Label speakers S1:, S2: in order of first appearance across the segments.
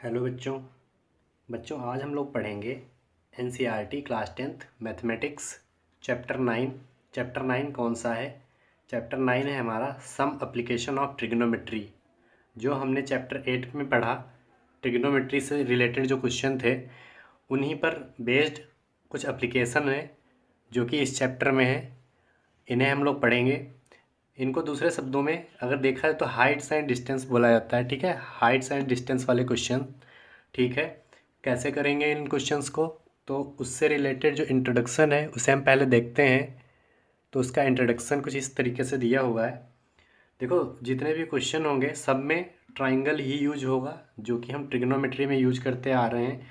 S1: Hello बच्चों। आज हम लोग पढ़ेंगे NCERT class 10th mathematics chapter 9 कौन सा है? चैप्टर 9 है हमारा सम एप्लीकेशन ऑफ ट्रिग्नोमेट्री। जो हमने चैप्टर 8 में पढ़ा, ट्रिग्नोमेट्री से रिलेटेड जो क्वेश्चन थे उन्हीं पर बेस्ड कुछ एप्लीकेशन है जो कि इस चैप्टर में है। इन्हें हम लोग पढ़ेंगे। इनको दूसरे शब्दों में अगर देखा जाए तो हाइट्स एंड डिस्टेंस बोला जाता है। ठीक है, हाइट्स एंड डिस्टेंस वाले क्वेश्चन। ठीक है, कैसे करेंगे इन क्वेश्चंस को? तो उससे रिलेटेड जो इंट्रोडक्शन है उसे हम पहले देखते हैं। तो उसका इंट्रोडक्शन कुछ इस तरीके से दिया हुआ है। देखो, जितने भी क्वेश्चन होंगे सब में ट्राइंगल ही यूज होगा, जो कि हम ट्रिग्नोमेट्री में यूज करते आ रहे हैं।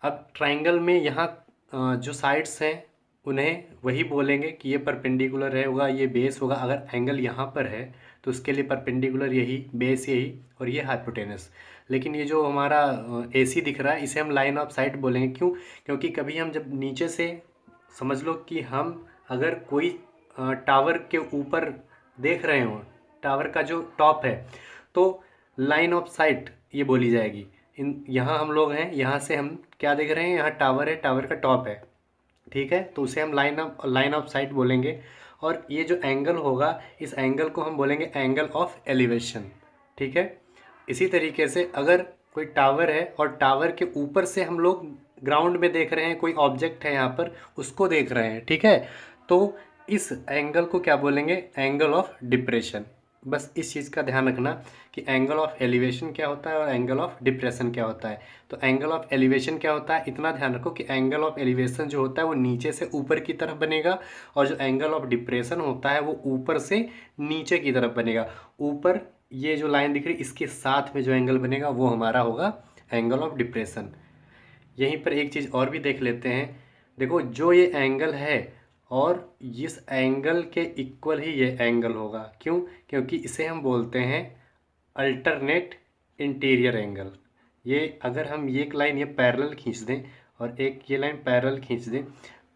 S1: अब ट्राइंगल में यहाँ जो साइड्स हैं उन्हें वही बोलेंगे कि ये परपेंडिकुलर है होगा, ये बेस होगा। अगर एंगल यहाँ पर है तो उसके लिए परपेंडिकुलर यही, बेस यही, और ये हाइपोटेनस। लेकिन ये जो हमारा AC दिख रहा है इसे हम लाइन ऑफ साइट बोलेंगे। क्यों? क्योंकि कभी हम जब नीचे से, समझ लो कि हम अगर कोई टावर के ऊपर देख रहे हो, टावर का जो टॉप है, तो लाइन ऑफ साइट ये बोली जाएगी। यहाँ हम लोग हैं, यहाँ से हम क्या देख रहे हैं? यहाँ टावर है, टावर का टॉप है। ठीक है, तो उसे हम लाइन ऑफ साइट बोलेंगे। और ये जो एंगल होगा, इस एंगल को हम बोलेंगे एंगल ऑफ एलिवेशन। ठीक है, इसी तरीके से अगर कोई टावर है और टावर के ऊपर से हम लोग ग्राउंड में देख रहे हैं, कोई ऑब्जेक्ट है यहाँ पर, उसको देख रहे हैं। ठीक है, तो इस एंगल को क्या बोलेंगे? Angle of depression. बस इस चीज़ का ध्यान रखना कि एंगल ऑफ एलिवेशन क्या होता है और एंगल ऑफ डिप्रेशन क्या होता है। तो एंगल ऑफ एलिवेशन क्या होता है, इतना ध्यान रखो कि एंगल ऑफ एलिवेशन जो होता है वो नीचे से ऊपर की तरफ बनेगा, और जो एंगल ऑफ डिप्रेशन होता है वो ऊपर से नीचे की तरफ बनेगा। ऊपर ये जो लाइन दिख रही है इसके साथ में जो एंगल बनेगा वो हमारा होगा एंगल ऑफ डिप्रेशन। यहीं पर एक चीज़ और भी देख लेते हैं। देखो, जो ये एंगल है और इस एंगल के इक्वल ही ये एंगल होगा। क्यों? क्योंकि इसे हम बोलते हैं अल्टरनेट इंटीरियर एंगल। ये अगर हम ये एक लाइन ये पैरेलल खींच दें और एक ये लाइन पैरेलल खींच दें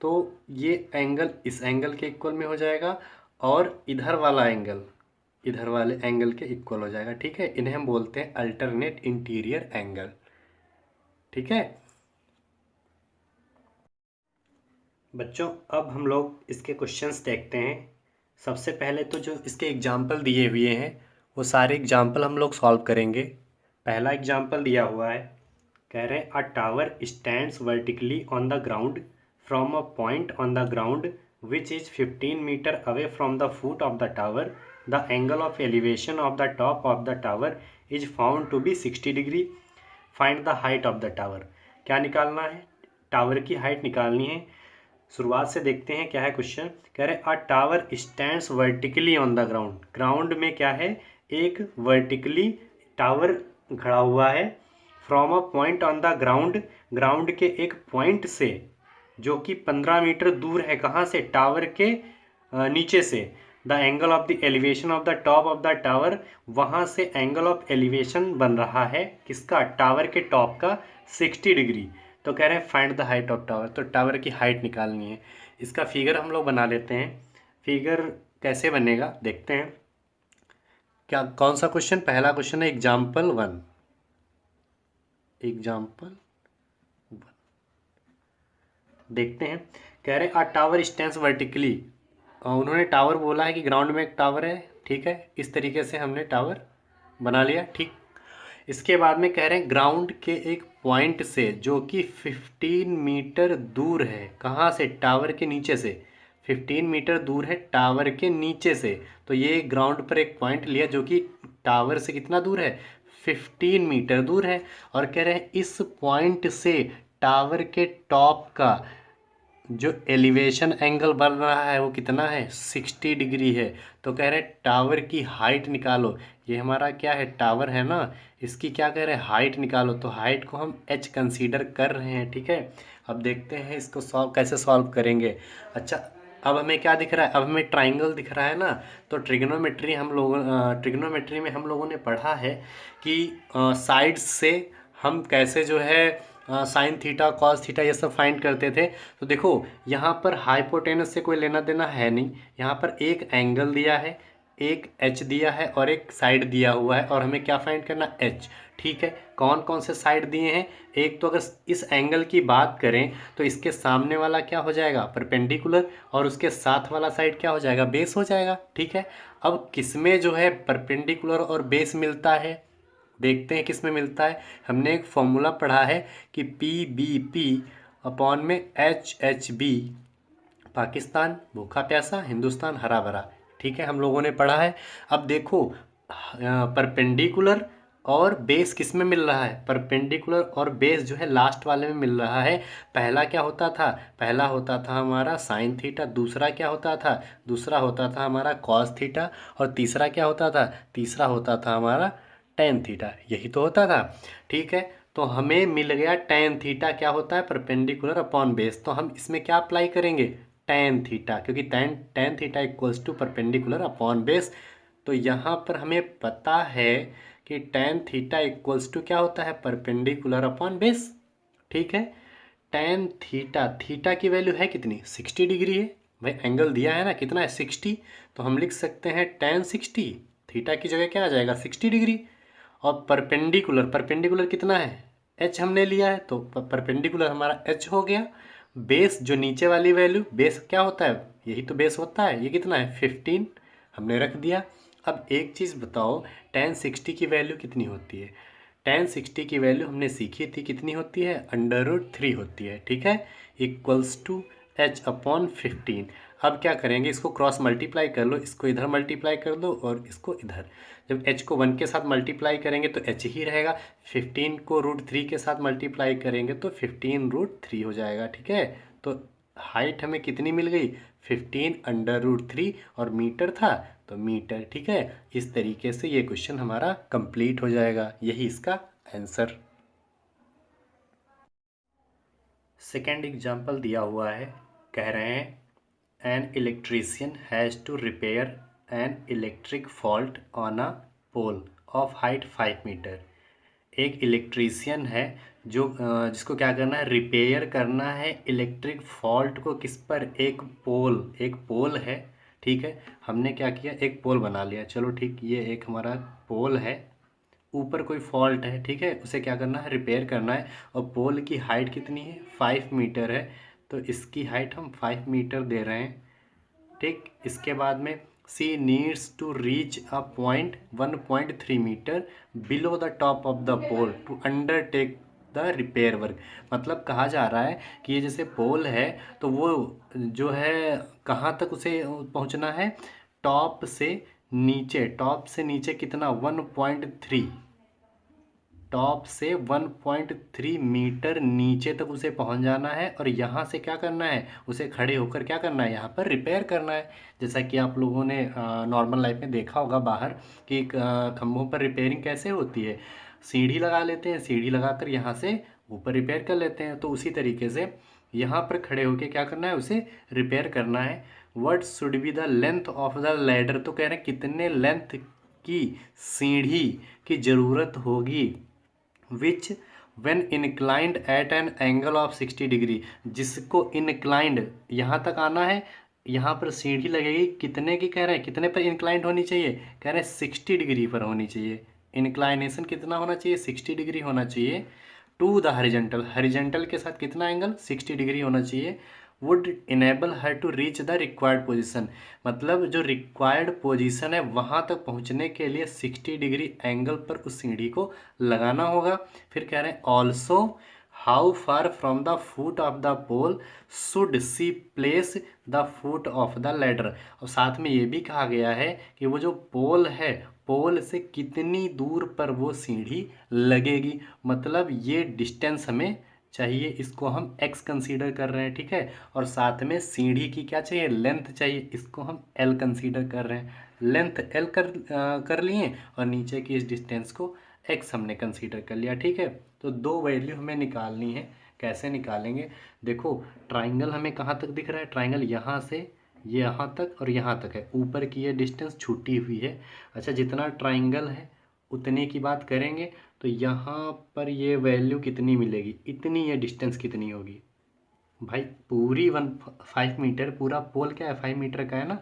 S1: तो ये एंगल इस एंगल के इक्वल में हो जाएगा, और इधर वाला एंगल इधर वाले एंगल के इक्वल हो जाएगा। ठीक है, इन्हें हम बोलते हैं अल्टरनेट इंटीरियर एंगल। ठीक है बच्चों, अब हम लोग इसके क्वेश्चंस देखते हैं। सबसे पहले तो जो इसके एग्जाम्पल दिए हुए हैं वो सारे एग्जाम्पल हम लोग सॉल्व करेंगे। पहला एग्जाम्पल दिया हुआ है, कह रहे हैं a tower stands vertically on the ground from a point on the ground which is 15 metre away from the foot of the tower. The angle of elevation of the top of the tower is found to be 60 degree. Find the height of the tower. क्या निकालना है? Tower की height निकालनी है। शुरुआत से देखते हैं क्या है क्वेश्चन। कह रहे अ tower stands vertically on the ground. Ground में क्या है? एक वर्टिकली टावर खड़ा हुआ है। From a point on the ground, ground के एक पॉइंट से जो कि 15 मीटर दूर है। कहाँ से? टावर के नीचे से। The angle of the elevation of the top of the tower, वहाँ से एंगल ऑफ एलिवेशन बन रहा है किसका? टावर के टॉप का 60 डिग्री। तो कह रहे हैं find the height of tower. तो टावर की हाइट निकालनी है। इसका फिगर हम लोग बना लेते हैं। फिगर कैसे बनेगा देखते हैं। क्या कौन सा क्वेश्चन? पहला क्वेश्चन है एग्जाम्पल 1। एग्जाम्पल देखते हैं। कह रहे अ टावर स्टैंड्स वर्टिकली। उन्होंने टावर बोला है कि ग्राउंड में एक टावर है। ठीक है, इस तरीके से हमने टावर बना लिया। ठीक, इसके बाद में कह रहे हैं ग्राउंड के एक पॉइंट से जो कि 15 मीटर दूर है। कहाँ से? टावर के नीचे से। 15 मीटर दूर है टावर के नीचे से। तो ये ग्राउंड पर एक पॉइंट लिया जो कि टावर से कितना दूर है? 15 मीटर दूर है। और कह रहे हैं इस पॉइंट से टावर के टॉप का जो एलिवेशन एंगल बन रहा है वो कितना है? 60 डिग्री है। तो कह रहे हैं टावर की हाइट निकालो। ये हमारा क्या है? टावर है ना, इसकी क्या कह रहे हैं? हाइट निकालो। तो हाइट को हम h कंसीडर कर रहे हैं। ठीक है, अब देखते हैं इसको कैसे सॉल्व करेंगे। अच्छा, अब हमें क्या दिख रहा है? अब हमें ट्राइंगल दिख रहा है ना। तो ट्रिग्नोमेट्री में हम लोगों ने पढ़ा है कि साइड्स से हम कैसे जो है साइन थीटा कॉस थीटा ये सब फाइंड करते थे। तो देखो, यहाँ पर हाइपोटेनस से कोई लेना देना है नहीं। यहाँ पर एक एंगल दिया है, एक एच दिया है और एक साइड दिया हुआ है, और हमें क्या फाइंड करना? एच। ठीक है। कौन कौन से साइड दिए हैं, एक तो अगर इस एंगल की बात करें तो इसके सामने वाला क्या हो जाएगा, परपेंडिकुलर, और उसके साथ वाला साइड क्या हो जाएगा, बेस हो जाएगा। ठीक है। अब किसमें जो है परपेंडिकुलर और बेस मिलता है, देखते हैं किस में मिलता है। हमने एक फॉर्मूला पढ़ा है कि पी बी पी अपॉन में एच एच बी, पाकिस्तान भूखा प्यासा, हिंदुस्तान हरा भरा। ठीक है, हम लोगों ने पढ़ा है। अब देखो परपेंडिकुलर और बेस किस में मिल रहा है, परपेंडिकुलर और बेस जो है लास्ट वाले में मिल रहा है। पहला क्या होता था, पहला होता था हमारा साइन थीटा, दूसरा क्या होता था, दूसरा होता था हमारा कॉस थीटा, और तीसरा क्या होता था, तीसरा होता था हमारा टेन थीटा। यही तो होता था। ठीक है, तो हमें मिल गया टेन थीटा क्या होता है, परपेंडिकुलर अपॉन बेस। तो हम इसमें क्या अप्लाई करेंगे, टेन थीटा, क्योंकि tan tan theta equals to perpendicular upon base. तो यहाँ पर हमें पता है कि टेन थीटा इक्वल्स टू क्या होता है, परपेंडिकुलर अपॉन बेस। ठीक है, टेन थीटा, थीटा की वैल्यू है कितनी, 60 डिग्री है। भाई एंगल दिया है ना, कितना है, 60। तो हम लिख सकते हैं टेन 60, थीटा की जगह क्या आ जाएगा, 60 डिग्री। और परपेंडिकुलर, परपेंडिकुलर कितना है, एच हमने लिया है, तो परपेंडिकुलर हमारा एच हो गया। बेस जो नीचे वाली वैल्यू, बेस क्या होता है, यही तो बेस होता है, ये कितना है 15, हमने रख दिया। अब एक चीज़ बताओ, टेन 60 की वैल्यू कितनी होती है, टेन 60 की वैल्यू हमने सीखी थी कितनी होती है, √3 होती है। ठीक है, इक्वल्स टू एच अपॉन 15। अब क्या करेंगे, इसको क्रॉस मल्टीप्लाई कर लो, इसको इधर मल्टीप्लाई कर दो और इसको इधर। जब h को 1 के साथ मल्टीप्लाई करेंगे तो h ही रहेगा, 15 को √3 के साथ मल्टीप्लाई करेंगे तो 15√3 हो जाएगा। ठीक है, तो हाइट हमें कितनी मिल गई, 15 √3, और मीटर था तो मीटर। ठीक है, इस तरीके से ये क्वेश्चन हमारा कंप्लीट हो जाएगा, यही इसका आंसर। सेकेंड एग्जाम्पल दिया हुआ है, कह रहे हैं an electrician has to repair an electric fault on a pole of height 5 metre. एक इलेक्ट्रीशियन है जो जिसको क्या करना है, रिपेयर करना है इलेक्ट्रिक फॉल्ट को, किस पर, एक पोल है। ठीक है, हमने क्या किया, एक पोल बना लिया, चलो ठीक, ये एक हमारा पोल है, ऊपर कोई फॉल्ट है। ठीक है, उसे क्या करना है, रिपेयर करना है। और पोल की हाइट कितनी है, 5 मीटर है, तो इसकी हाइट हम 5 मीटर दे रहे हैं। ठीक, इसके बाद में she needs to reach a point 1.3 metre below the top of the pole to undertake the repair work. मतलब कहा जा रहा है कि ये जैसे पोल है, तो वो जो है कहाँ तक उसे पहुँचना है, टॉप से नीचे, टॉप से नीचे कितना, 1.3, टॉप से 1.3 मीटर नीचे तक उसे पहुंच जाना है। और यहाँ से क्या करना है, उसे खड़े होकर क्या करना है, यहाँ पर रिपेयर करना है। जैसा कि आप लोगों ने नॉर्मल लाइफ में देखा होगा बाहर कि खंभों पर रिपेयरिंग कैसे होती है, सीढ़ी लगा लेते हैं, सीढ़ी लगाकर यहाँ से ऊपर रिपेयर कर लेते हैं। तो उसी तरीके से यहाँ पर खड़े होकर क्या करना है, उसे रिपेयर करना है। What should be the length of the ladder, तो कह रहे हैं कितने लेंथ की सीढ़ी की ज़रूरत होगी, विच when inclined at an angle of 60 degree, जिसको inclined यहाँ तक आना है, यहाँ पर सीढ़ी लगेगी कितने की, कह रहे हैं कितने पर इंक्लाइंड होनी चाहिए, कह रहे हैं 60 डिग्री पर होनी चाहिए। इंक्लाइनेशन कितना होना चाहिए, 60 डिग्री होना चाहिए। टू द हॉरिजॉन्टल, हॉरिजॉन्टल के साथ कितना एंगल, 60 डिग्री होना चाहिए। Would enable her to reach the required position, मतलब जो रिक्वायर्ड पोजीशन है वहाँ तक पहुँचने के लिए 60 डिग्री एंगल पर उस सीढ़ी को लगाना होगा। फिर कह रहे हैं also how far from the foot of the pole should she place the foot of the ladder. और साथ में ये भी कहा गया है कि वो जो पोल है, पोल से कितनी दूर पर वो सीढ़ी लगेगी, मतलब ये डिस्टेंस हमें चाहिए, इसको हम x कंसीडर कर रहे हैं। ठीक है, और साथ में सीढ़ी की क्या चाहिए, लेंथ चाहिए, इसको हम l कंसीडर कर रहे हैं। लेंथ l कर लिए और नीचे की इस डिस्टेंस को x हमने कंसीडर कर लिया। ठीक है, तो दो वैल्यू हमें निकालनी है। कैसे निकालेंगे, देखो ट्राइंगल हमें कहाँ तक दिख रहा है, ट्राइंगल यहाँ से ये यहाँ तक और यहाँ तक है, ऊपर की ये डिस्टेंस छूटी हुई है। अच्छा, जितना ट्राइंगल है उतने की बात करेंगे, तो यहाँ पर ये वैल्यू कितनी मिलेगी, इतनी, ये डिस्टेंस कितनी होगी भाई, पूरी 5 मीटर, पूरा पोल क्या है 5 मीटर का है ना,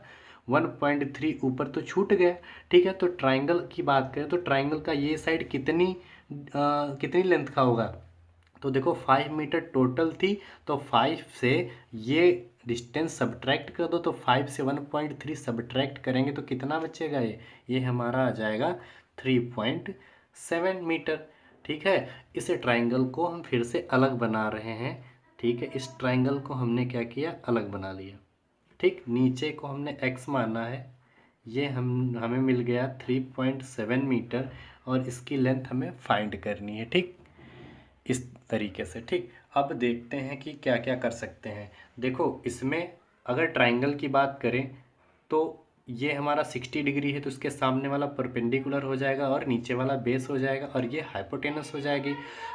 S1: 1.3 ऊपर तो छूट गया। ठीक है, तो ट्राइंगल की बात करें तो ट्राइंगल का ये साइड कितनी कितनी लेंथ का होगा? तो देखो 5 मीटर टोटल थी, तो 5 से ये डिस्टेंस सब्ट्रैक्ट कर दो, तो 5 से 1.3 सब्ट्रैक्ट करेंगे तो कितना बचेगा? ये हमारा आ जाएगा 3.7 मीटर। ठीक है, इस ट्राइंगल को हम फिर से अलग बना रहे हैं। ठीक है, इस ट्राइंगल को हमने क्या किया? अलग बना लिया। ठीक, नीचे को हमने x माना है, ये हमें मिल गया 3.7 मीटर, और इसकी लेंथ हमें फाइंड करनी है। ठीक, इस तरीके से। ठीक, अब देखते हैं कि क्या क्या कर सकते हैं। देखो, इसमें अगर ट्राइंगल की बात करें तो ये हमारा 60 डिग्री है, तो उसके सामने वाला परपेंडिकुलर हो जाएगा और नीचे वाला बेस हो जाएगा, और ये हाइपोटेनस हो जाएगी।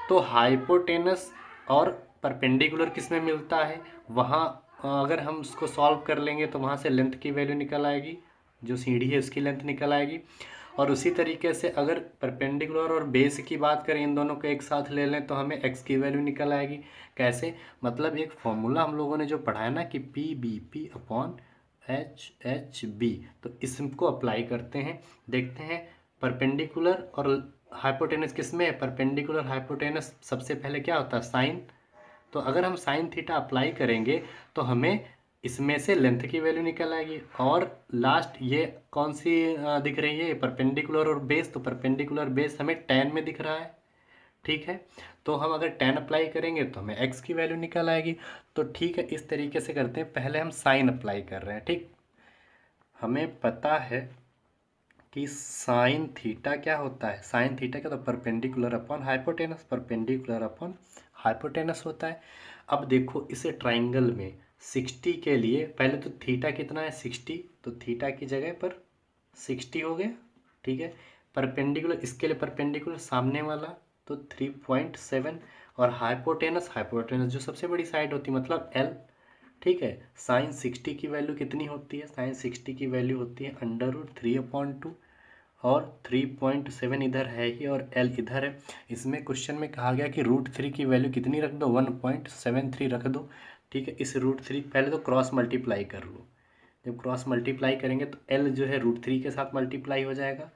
S1: तो हाइपोटेनस और परपेंडिकुलर किस में मिलता है? वहाँ अगर हम उसको सॉल्व कर लेंगे तो वहाँ से लेंथ की वैल्यू निकल आएगी, जो सीढ़ी है उसकी लेंथ निकल आएगी। और उसी तरीके से अगर परपेंडिकुलर और बेस की बात करें, इन दोनों को एक साथ ले लें तो हमें x की वैल्यू निकल आएगी। कैसे? मतलब एक फॉर्मूला हम लोगों ने जो पढ़ा है ना कि PBP अपॉन HHB, तो इसको अप्लाई करते हैं, देखते हैं परपेंडिकुलर और हाइपोटेनस किस में है। परपेंडिकुलर हाइपोटेनस सबसे पहले क्या होता है? साइन। तो अगर हम साइन थीटा अप्लाई करेंगे तो हमें इसमें से लेंथ की वैल्यू निकल आएगी। और लास्ट ये कौन सी दिख रही है? परपेंडिकुलर और बेस, तो परपेंडिकुलर बेस हमें tan में दिख रहा है। ठीक है, तो हम अगर tan अप्लाई करेंगे तो हमें x की वैल्यू निकल आएगी। तो ठीक है, इस तरीके से करते हैं। पहले हम साइन अप्लाई कर रहे हैं। ठीक, हमें पता है कि साइन थीटा क्या होता है? साइन थीटा क्या? तो perpendicular upon hypotenuse, perpendicular upon hypotenuse होता है। अब देखो, इस ट्राइंगल में 60 के लिए पहले तो थीटा कितना है? 60, तो थीटा की जगह पर 60 हो गया। ठीक है, परपेंडिकुलर, इसके लिए परपेंडिकुलर सामने वाला तो 3.7, और हाइपोटेनस, हाइपोटेनस जो सबसे बड़ी साइड होती है मतलब L। ठीक है, साइन 60 की वैल्यू कितनी होती है? साइन 60 की वैल्यू होती है √3/2, और 3.7 इधर है ही और L इधर है। इसमें क्वेश्चन में कहा गया कि √3 की वैल्यू कितनी रख दो? 1.73 रख दो। ठीक है, इस √3 पहले तो क्रॉस मल्टीप्लाई कर लो। जब क्रॉस मल्टीप्लाई करेंगे तो L जो है √3 के साथ मल्टीप्लाई हो जाएगा,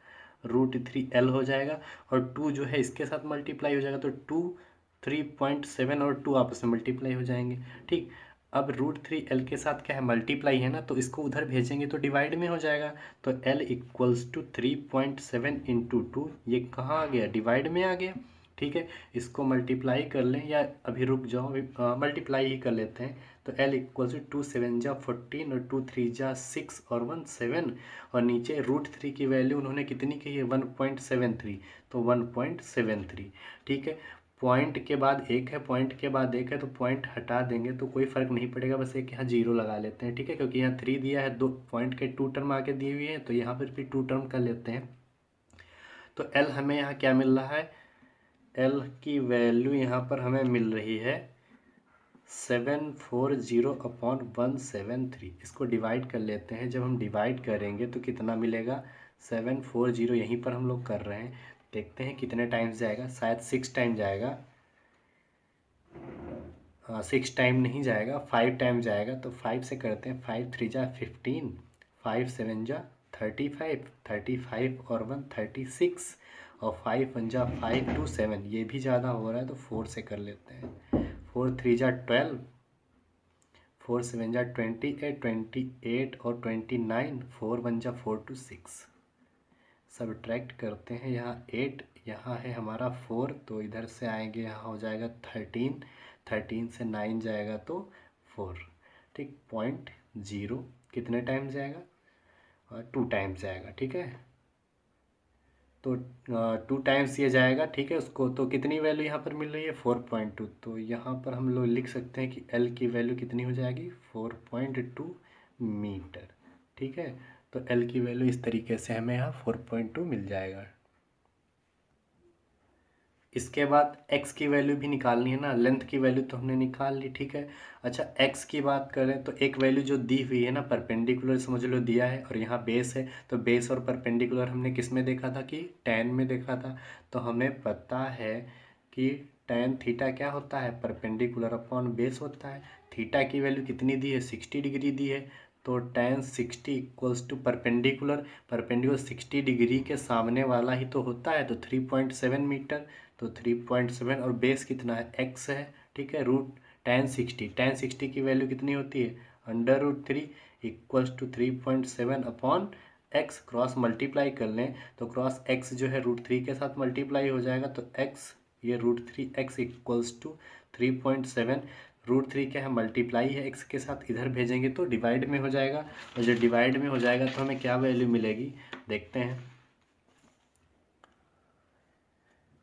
S1: √3L हो जाएगा, और 2 जो है इसके साथ मल्टीप्लाई हो जाएगा, तो 2 3.7 और 2 आपस में मल्टीप्लाई हो जाएंगे। ठीक, अब √3L के साथ क्या है? मल्टीप्लाई है ना, तो इसको उधर भेजेंगे तो डिवाइड में हो जाएगा। तो L इक्वल्स टू 3.7 इंटू 2, ये कहाँ आ गया? डिवाइड में आ गया। ठीक है, इसको मल्टीप्लाई कर लें, या अभी रुक जाओ, मल्टीप्लाई ही कर लेते हैं। तो L इक्वल्स टू 2 7 जा 14, और 2 3 जा 6, और 1 7, और नीचे √3 की वैल्यू उन्होंने कितनी कही है? 1.73, तो 1.73। ठीक है, पॉइंट के बाद एक है, पॉइंट के बाद एक है, तो पॉइंट हटा देंगे तो कोई फ़र्क नहीं पड़ेगा, बस एक यहाँ जीरो लगा लेते हैं। ठीक है, क्योंकि यहाँ 3 दिया है, 2 पॉइंट के 2 टर्म आगे दिए हुए हैं, तो यहाँ पर भी 2 टर्म कर लेते हैं। तो L हमें यहाँ क्या मिल रहा है? L की वैल्यू यहाँ पर हमें मिल रही है 740/173। इसको डिवाइड कर लेते हैं। जब हम डिवाइड करेंगे तो कितना मिलेगा? 740, यहीं पर हम लोग कर रहे हैं, देखते हैं कितने टाइम्स जाएगा। शायद 6 टाइम जाएगा। 6 टाइम नहीं जाएगा, 5 टाइम जाएगा। तो 5 से करते हैं, 5 3 जा 15, 5 7 जा 35, 35 और 1 36, और 5 1 जा 5 2 7, ये भी ज़्यादा हो रहा है तो 4 से कर लेते हैं। 4 3 जा 12, 4 7 जा 28, 28 और 29, 4 1 जा 4 2 6। सब्ट्रैक्ट करते हैं, यहाँ 8, यहाँ है हमारा 4, तो इधर से आएंगे, यहाँ हो जाएगा 13, 13 से 9 जाएगा तो 4। ठीक, 0.0 कितने टाइम जाएगा? 2 टाइम्स जाएगा। ठीक है, तो 2 टाइम्स ये जाएगा। ठीक है, उसको तो कितनी वैल्यू यहाँ पर मिल रही है? 4.2। तो यहाँ पर हम लोग लिख सकते हैं कि L की वैल्यू कितनी हो जाएगी? 4.2 मीटर। ठीक है, तो L की वैल्यू इस तरीके से हमें यहाँ 4.2 मिल जाएगा। इसके बाद x की वैल्यू भी निकालनी है ना, लेंथ की वैल्यू तो हमने निकाल ली। ठीक है, अच्छा x की बात करें तो एक वैल्यू जो दी हुई है ना, परपेंडिकुलर समझ लो दिया है, और यहाँ बेस है, तो बेस और परपेंडिकुलर हमने किस में देखा था? कि tan में देखा था। तो हमें पता है कि tan थीटा क्या होता है? परपेंडिकुलर अपॉन बेस होता है। थीटा की वैल्यू कितनी दी है? 60 डिग्री दी है, तो tan 60 equals to perpendicular 60 degree के सामने वाला ही तो होता है, तो 3.7 मीटर। तो 3.7 और बेस कितना है, x है, ठीक है। रूट tan 60 की वैल्यू कितनी होती है, √3 equals to 3.7 upon x। Cross multiply कर लें तो क्रॉस x जो है √3 के साथ मल्टीप्लाई हो जाएगा, तो x ये √3x इक्वल्स टू 3.7। √3 क्या है, मल्टीप्लाई है x के साथ, इधर भेजेंगे तो डिवाइड में हो जाएगा, और जब डिवाइड में हो जाएगा तो हमें क्या वैल्यू मिलेगी देखते हैं।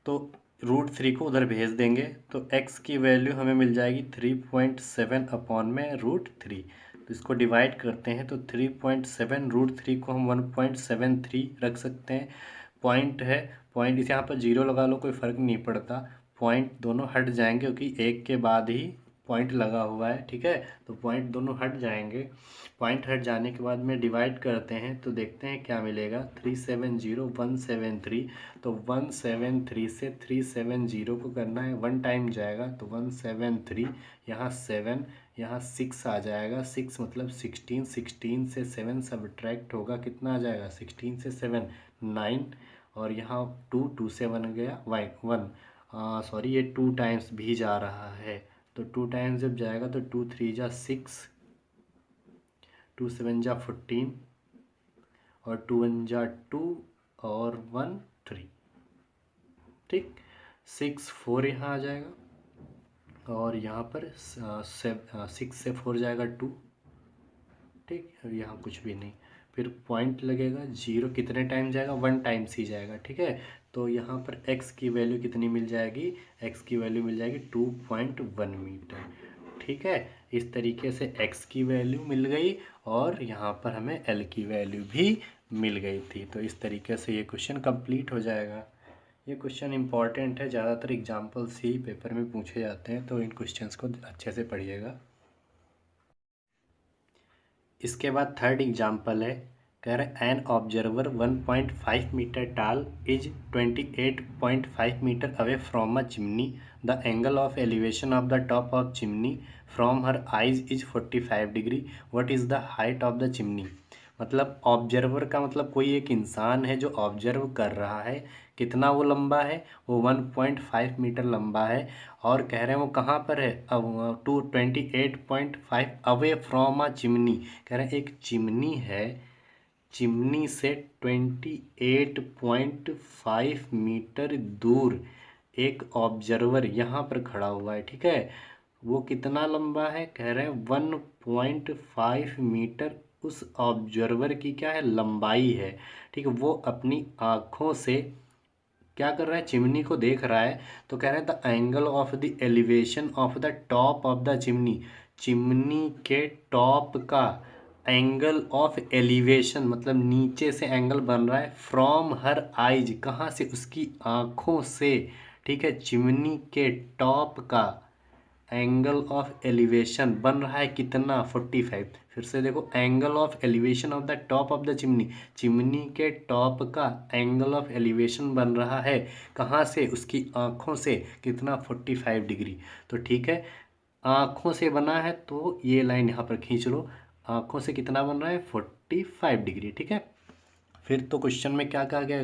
S1: तो √3 को उधर भेज देंगे तो x की वैल्यू हमें मिल जाएगी 3.7 अपॉन में √3। तो इसको डिवाइड करते हैं तो 3.7 √3 को हम 1.73 रख सकते हैं। पॉइंट है, पॉइंट इस यहाँ पर जीरो लगा लो कोई फ़र्क नहीं पड़ता, पॉइंट दोनों हट जाएंगे क्योंकि एक के बाद ही पॉइंट लगा हुआ है, ठीक है। तो पॉइंट दोनों हट जाएंगे, पॉइंट हट जाने के बाद में डिवाइड करते हैं तो देखते हैं क्या मिलेगा, 370 173। तो 173 से 370 को करना है, 1 टाइम जाएगा तो 173, यहाँ 7, यहाँ 6 आ जाएगा, 6 मतलब 16, 16 से 7 सब्ट्रैक्ट होगा, कितना आ जाएगा 16 से 7 9, और यहाँ 2 से बन गया 1, सॉरी ये 2 टाइम्स भी जा रहा है, तो 2 टाइम्स जब जाएगा तो 2 3 जा 6, 2 7 जा 14, और 2 1 जा 2, और 1 3, ठीक। 6 4 यहाँ आ जाएगा, और यहाँ पर 6 से 4 जाएगा 2, ठीक। और यहाँ कुछ भी नहीं, फिर पॉइंट लगेगा, जीरो कितने टाइम जाएगा, 1 टाइम्स ही जाएगा, ठीक है। तो यहाँ पर x की वैल्यू कितनी मिल जाएगी, x की वैल्यू मिल जाएगी 2.1 मीटर, ठीक है। इस तरीके से x की वैल्यू मिल गई, और यहाँ पर हमें l की वैल्यू भी मिल गई थी। तो इस तरीके से ये क्वेश्चन कंप्लीट हो जाएगा। ये क्वेश्चन इंपॉर्टेंट है, ज़्यादातर एग्जाम्पल्स ही पेपर में पूछे जाते हैं, तो इन क्वेश्चंस को अच्छे से पढ़िएगा। इसके बाद थर्ड एग्जाम्पल है, कह रहे an observer 1.5 metre tall is 28.5 metre away from a chimney, the angle of elevation of the top of chimney from her eyes is 45 degree, what is the height of the chimney. मतलब observer का मतलब कोई एक इंसान है जो observe कर रहा है, कितना वो लंबा है, वो 1.5 मीटर लंबा है, और कह रहे हैं वो कहाँ पर है, अब 28.5 अवे फ्रॉम अ चिमनी। कह रहे हैं एक चिमनी है, चिमनी से 28.5 मीटर दूर एक ऑब्जर्वर यहाँ पर खड़ा हुआ है, ठीक है। वो कितना लंबा है, कह रहे हैं 1.5 मीटर उस ऑब्जर्वर की क्या है, लंबाई है, ठीक है। वो अपनी आँखों से क्या कर रहा है, चिमनी को देख रहा है। तो कह रहे हैं the angle of the elevation of the top of the chimney, chimney के टॉप का एंगल ऑफ एलिवेशन मतलब नीचे से एंगल बन रहा है, फ्रॉम हर आइज, कहाँ से, उसकी आँखों से, ठीक है। चिमनी के टॉप का एंगल ऑफ एलिवेशन बन रहा है कितना, 45। फिर से देखो, angle of elevation of the top of the chimney, chimney के टॉप का एंगल ऑफ एलिवेशन बन रहा है कहाँ से, उसकी आँखों से, कितना, 45 डिग्री। तो ठीक है, आँखों से बना है तो ये लाइन यहाँ पर खींच लो, आँखों से कितना बन रहा है, 45 डिग्री, ठीक है। फिर तो क्वेश्चन में क्या कहा गया,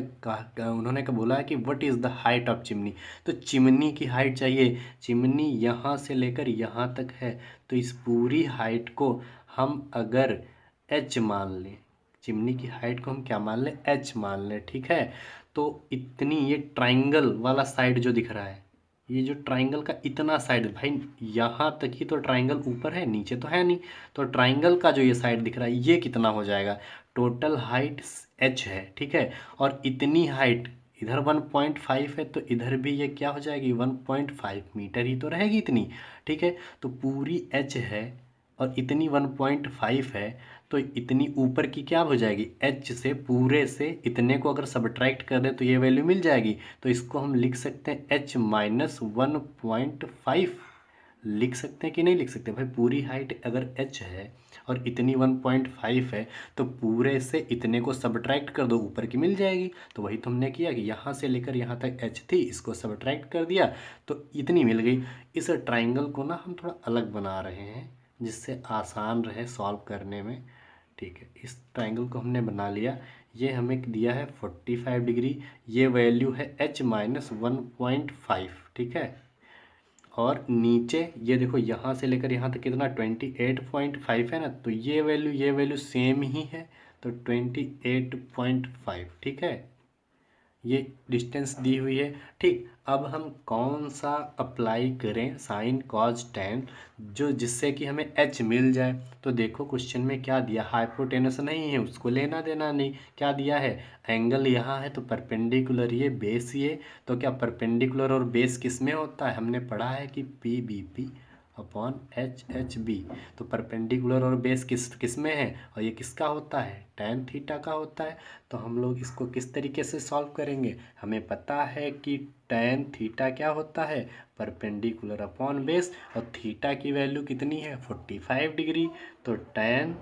S1: उन्होंने क्या बोला है कि what is the height of chimney. तो चिमनी की हाइट चाहिए, चिमनी यहाँ से लेकर यहाँ तक है, तो इस पूरी हाइट को हम अगर h मान लें, चिमनी की हाइट को हम क्या मान लें, h मान लें, ठीक है। तो इतनी, ये ट्राइंगल वाला साइड जो दिख रहा है, ये जो ट्राइंगल का इतना साइड, भाई यहाँ तक ही तो ट्राइंगल ऊपर है, नीचे तो है नहीं, तो ट्राइंगल का जो ये साइड दिख रहा है ये कितना हो जाएगा, टोटल हाइट h है, ठीक है। और इतनी हाइट इधर 1.5 है, तो इधर भी ये क्या हो जाएगी, 1.5 मीटर ही तो रहेगी इतनी, ठीक है। तो पूरी h है और इतनी 1.5 है, तो इतनी ऊपर की क्या हो जाएगी, h से, पूरे से इतने को अगर सब्ट्रैक्ट कर दें तो ये वैल्यू मिल जाएगी। तो इसको हम लिख सकते हैं h माइनस 1.5, लिख सकते हैं कि नहीं लिख सकते, भाई पूरी हाइट अगर h है और इतनी 1.5 है, तो पूरे से इतने को सब्ट्रैक्ट कर दो, ऊपर की मिल जाएगी। तो वही तो हमने किया कि यहाँ से लेकर यहाँ तक h थी, इसको सब्ट्रैक्ट कर दिया तो इतनी मिल गई। इस ट्राइंगल को ना हम थोड़ा अलग बना रहे हैं जिससे आसान रहे सॉल्व करने में, ठीक है, इस ट्राइंगल को हमने बना लिया। ये हमें दिया है 45 डिग्री, ये वैल्यू है h-1.5, ठीक है। और नीचे ये देखो यहाँ से लेकर यहाँ तक कितना 28.5 है ना, तो ये वैल्यू सेम ही है, तो 28.5, ठीक है। ये डिस्टेंस दी हुई है, ठीक। अब हम कौन सा अप्लाई करें साइन कॉस टेन, जो जिससे कि हमें एच मिल जाए। तो देखो क्वेश्चन में क्या दिया, हाइपोटेनस नहीं है, उसको लेना देना नहीं। क्या दिया है, एंगल यहाँ है तो परपेंडिकुलर ये, बेस ये। तो क्या परपेंडिकुलर और बेस किस में होता है, हमने पढ़ा है कि P B P upon H H B. तो परपेंडिकुलर और बेस किस में है, और ये किसका होता है, tan थीटा का होता है। तो हम लोग इसको किस तरीके से सॉल्व करेंगे, हमें पता है कि tan थीटा क्या होता है, परपेंडिकुलर अपॉन बेस, और थीटा की वैल्यू कितनी है 45 डिग्री। तो tan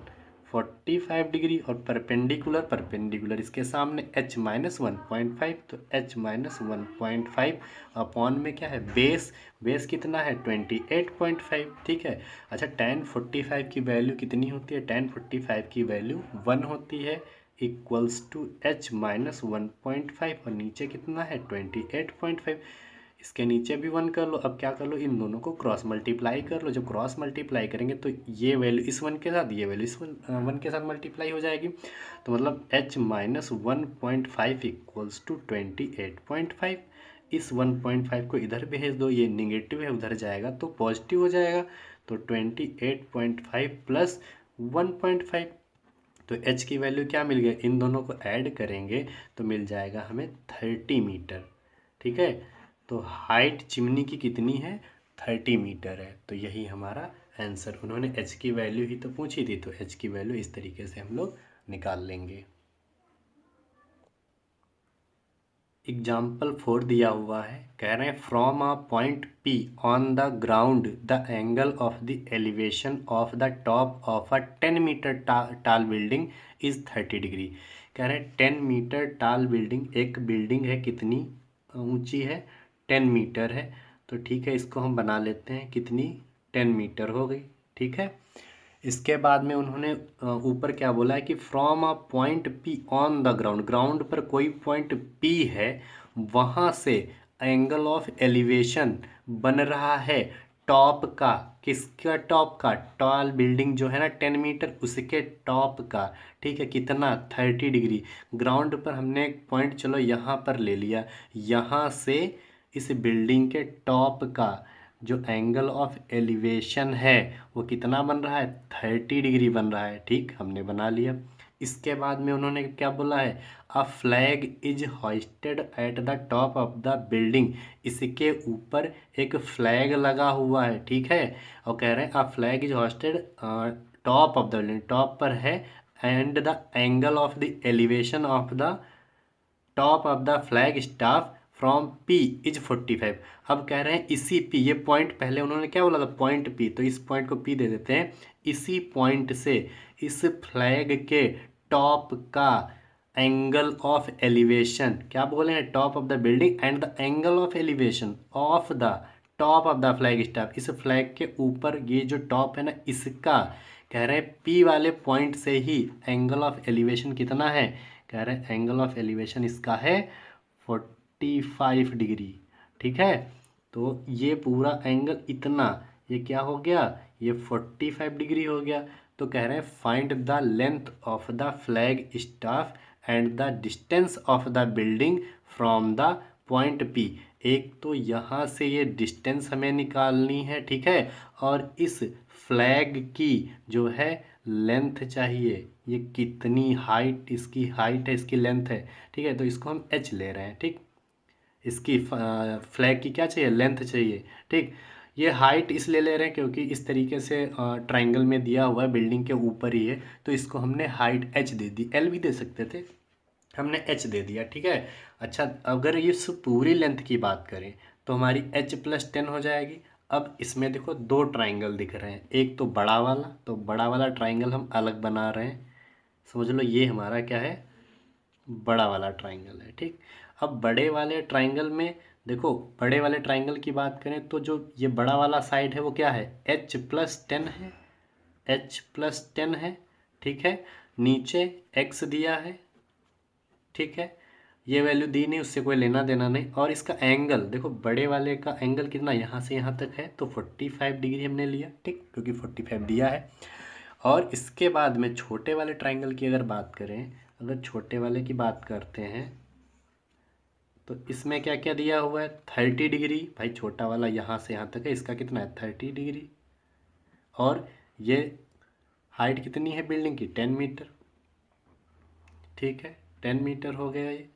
S1: 45 डिग्री और परपेंडिकुलर इसके सामने h-1.5, तो h-1.5 अपॉन में क्या है बेस कितना है 28.5, ठीक है। अच्छा, tan 45 की वैल्यू कितनी होती है, tan 45 की वैल्यू 1 होती है, इक्वल्स टू h-1.5, और नीचे कितना है 28.5। इसके नीचे भी 1 कर लो। अब क्या कर लो, इन दोनों को क्रॉस मल्टीप्लाई कर लो। जब क्रॉस मल्टीप्लाई करेंगे तो ये वैल्यू इस 1 के साथ, ये वैल्यू इस 1 के साथ मल्टीप्लाई हो जाएगी। तो मतलब h-1.5 इक्वल्स टू 28.5। इस 1.5 को इधर भेज दो, ये निगेटिव है, उधर जाएगा तो पॉजिटिव हो जाएगा। तो 28.5 प्लस 1.5, तो h की वैल्यू क्या मिल गया, इन दोनों को ऐड करेंगे तो मिल जाएगा हमें 30 मीटर, ठीक है। तो हाइट चिमनी की कितनी है, 30 मीटर है। तो यही हमारा आंसर, उन्होंने h की वैल्यू ही तो पूछी थी, तो h की वैल्यू इस तरीके से हम लोग निकाल लेंगे। एग्जाम्पल 4 दिया हुआ है, कह रहे हैं from a point P on the ground the angle of the elevation of the top of a 10 metre tall building is 30 degree. कह रहे हैं 10 मीटर टाल बिल्डिंग, एक बिल्डिंग है कितनी ऊंची है, 10 मीटर है। तो ठीक है, इसको हम बना लेते हैं, कितनी 10 मीटर हो गई, ठीक है। इसके बाद में उन्होंने ऊपर क्या बोला है कि from a point P on the ground, ground पर कोई पॉइंट P है, वहाँ से एंगल ऑफ एलिवेशन बन रहा है टॉप का, किसका टॉप का, टॉल बिल्डिंग जो है ना 10 मीटर, उसके टॉप का, ठीक है। कितना 30 डिग्री। ग्राउंड पर हमने एक पॉइंट चलो यहाँ पर ले लिया, यहाँ से इस बिल्डिंग के टॉप का जो एंगल ऑफ एलिवेशन है वो कितना बन रहा है, 30 डिग्री बन रहा है, ठीक, हमने बना लिया। इसके बाद में उन्होंने क्या बोला है, a flag is hoisted at the top of the building, इसके ऊपर एक फ्लैग लगा हुआ है, ठीक है। और कह रहे हैं a flag is hoisted top of the building, top पर है, and the angle of the elevation of the top of the flag staff from P is 45। अब कह रहे हैं इसी P, ये पॉइंट पहले उन्होंने क्या बोला था, पॉइंट P, तो इस पॉइंट को P दे देते हैं। इसी पॉइंट से इस फ्लैग के टॉप का एंगल ऑफ एलिवेशन, क्या बोले हैं, top of the building and the angle of elevation of the top of the flag staff, इस फ्लैग के ऊपर ये जो टॉप है ना, इसका कह रहे हैं P वाले पॉइंट से ही एंगल ऑफ एलिवेशन कितना है, कह रहे हैं एंगल ऑफ एलिवेशन इसका है 45 डिग्री, ठीक है। तो ये पूरा एंगल इतना, ये क्या हो गया, ये 45 डिग्री हो गया। तो कह रहे हैं find the length of the flag staff and the distance of the building from the point P। एक तो यहाँ से ये डिस्टेंस हमें निकालनी है, ठीक है, और इस फ्लैग की जो है लेंथ चाहिए, ये कितनी हाइट, इसकी हाइट है, इसकी लेंथ है, ठीक है। तो इसको हम h ले रहे हैं, ठीक। इसकी फ्लैग की क्या चाहिए, लेंथ चाहिए, ठीक। ये हाइट इसलिए ले रहे हैं क्योंकि इस तरीके से ट्राइंगल में दिया हुआ है, बिल्डिंग के ऊपर ही है, तो इसको हमने हाइट h दे दी, l भी दे सकते थे, हमने h दे दिया, ठीक है। अच्छा, अगर इस पूरी लेंथ की बात करें तो हमारी h+10 हो जाएगी। अब इसमें देखो दो ट्राइंगल दिख रहे हैं, एक तो बड़ा वाला, तो बड़ा वाला ट्राइंगल हम अलग बना रहे हैं, समझ लो ये हमारा क्या है, बड़ा वाला ट्राइंगल है, ठीक। अब बड़े वाले ट्राइंगल में देखो, बड़े वाले ट्राइंगल की बात करें तो जो ये बड़ा वाला साइड है वो क्या है, h+10 है, h+10 है, ठीक है। नीचे x दिया है, ठीक है, ये वैल्यू दी नहीं, उससे कोई लेना देना नहीं। और इसका एंगल देखो, बड़े वाले का एंगल कितना, यहाँ से यहाँ तक है तो 45 डिग्री हमने लिया, ठीक, क्योंकि 45 दिया है। और इसके बाद में छोटे वाले ट्राइंगल की अगर बात करें, अगर छोटे वाले की बात करते हैं तो इसमें क्या क्या दिया हुआ है, 30 डिग्री, भाई छोटा वाला यहाँ से यहाँ तक है, इसका कितना है 30 डिग्री। और ये हाइट कितनी है बिल्डिंग की, 10 मीटर, ठीक है, 10 मीटर हो गया ये।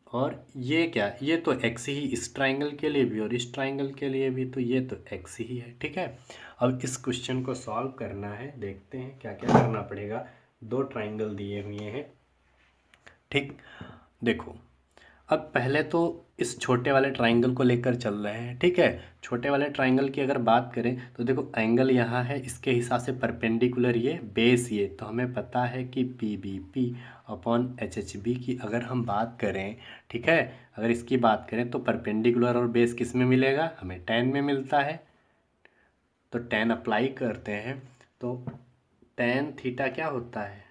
S1: और ये क्या, ये तो एक्स ही इस ट्राइंगल के लिए भी और इस ट्राइंगल के लिए भी, तो ये तो एक्स ही है, ठीक है। अब इस क्वेश्चन को सॉल्व करना है, देखते हैं क्या क्या करना पड़ेगा। दो ट्राइंगल दिए हुए हैं, ठीक। देखो, अब पहले तो इस छोटे वाले ट्राइंगल को लेकर चल रहे हैं, ठीक है। छोटे वाले ट्राइंगल की अगर बात करें तो देखो, एंगल यहाँ है, इसके हिसाब से परपेंडिकुलर ये बेस, ये तो हमें पता है कि P B P upon H H B की अगर हम बात करें, ठीक है, अगर इसकी बात करें तो परपेंडिकुलर और बेस किस में मिलेगा, हमें टेन में मिलता है। तो टेन अप्लाई करते हैं तो टेन थीटा क्या होता है,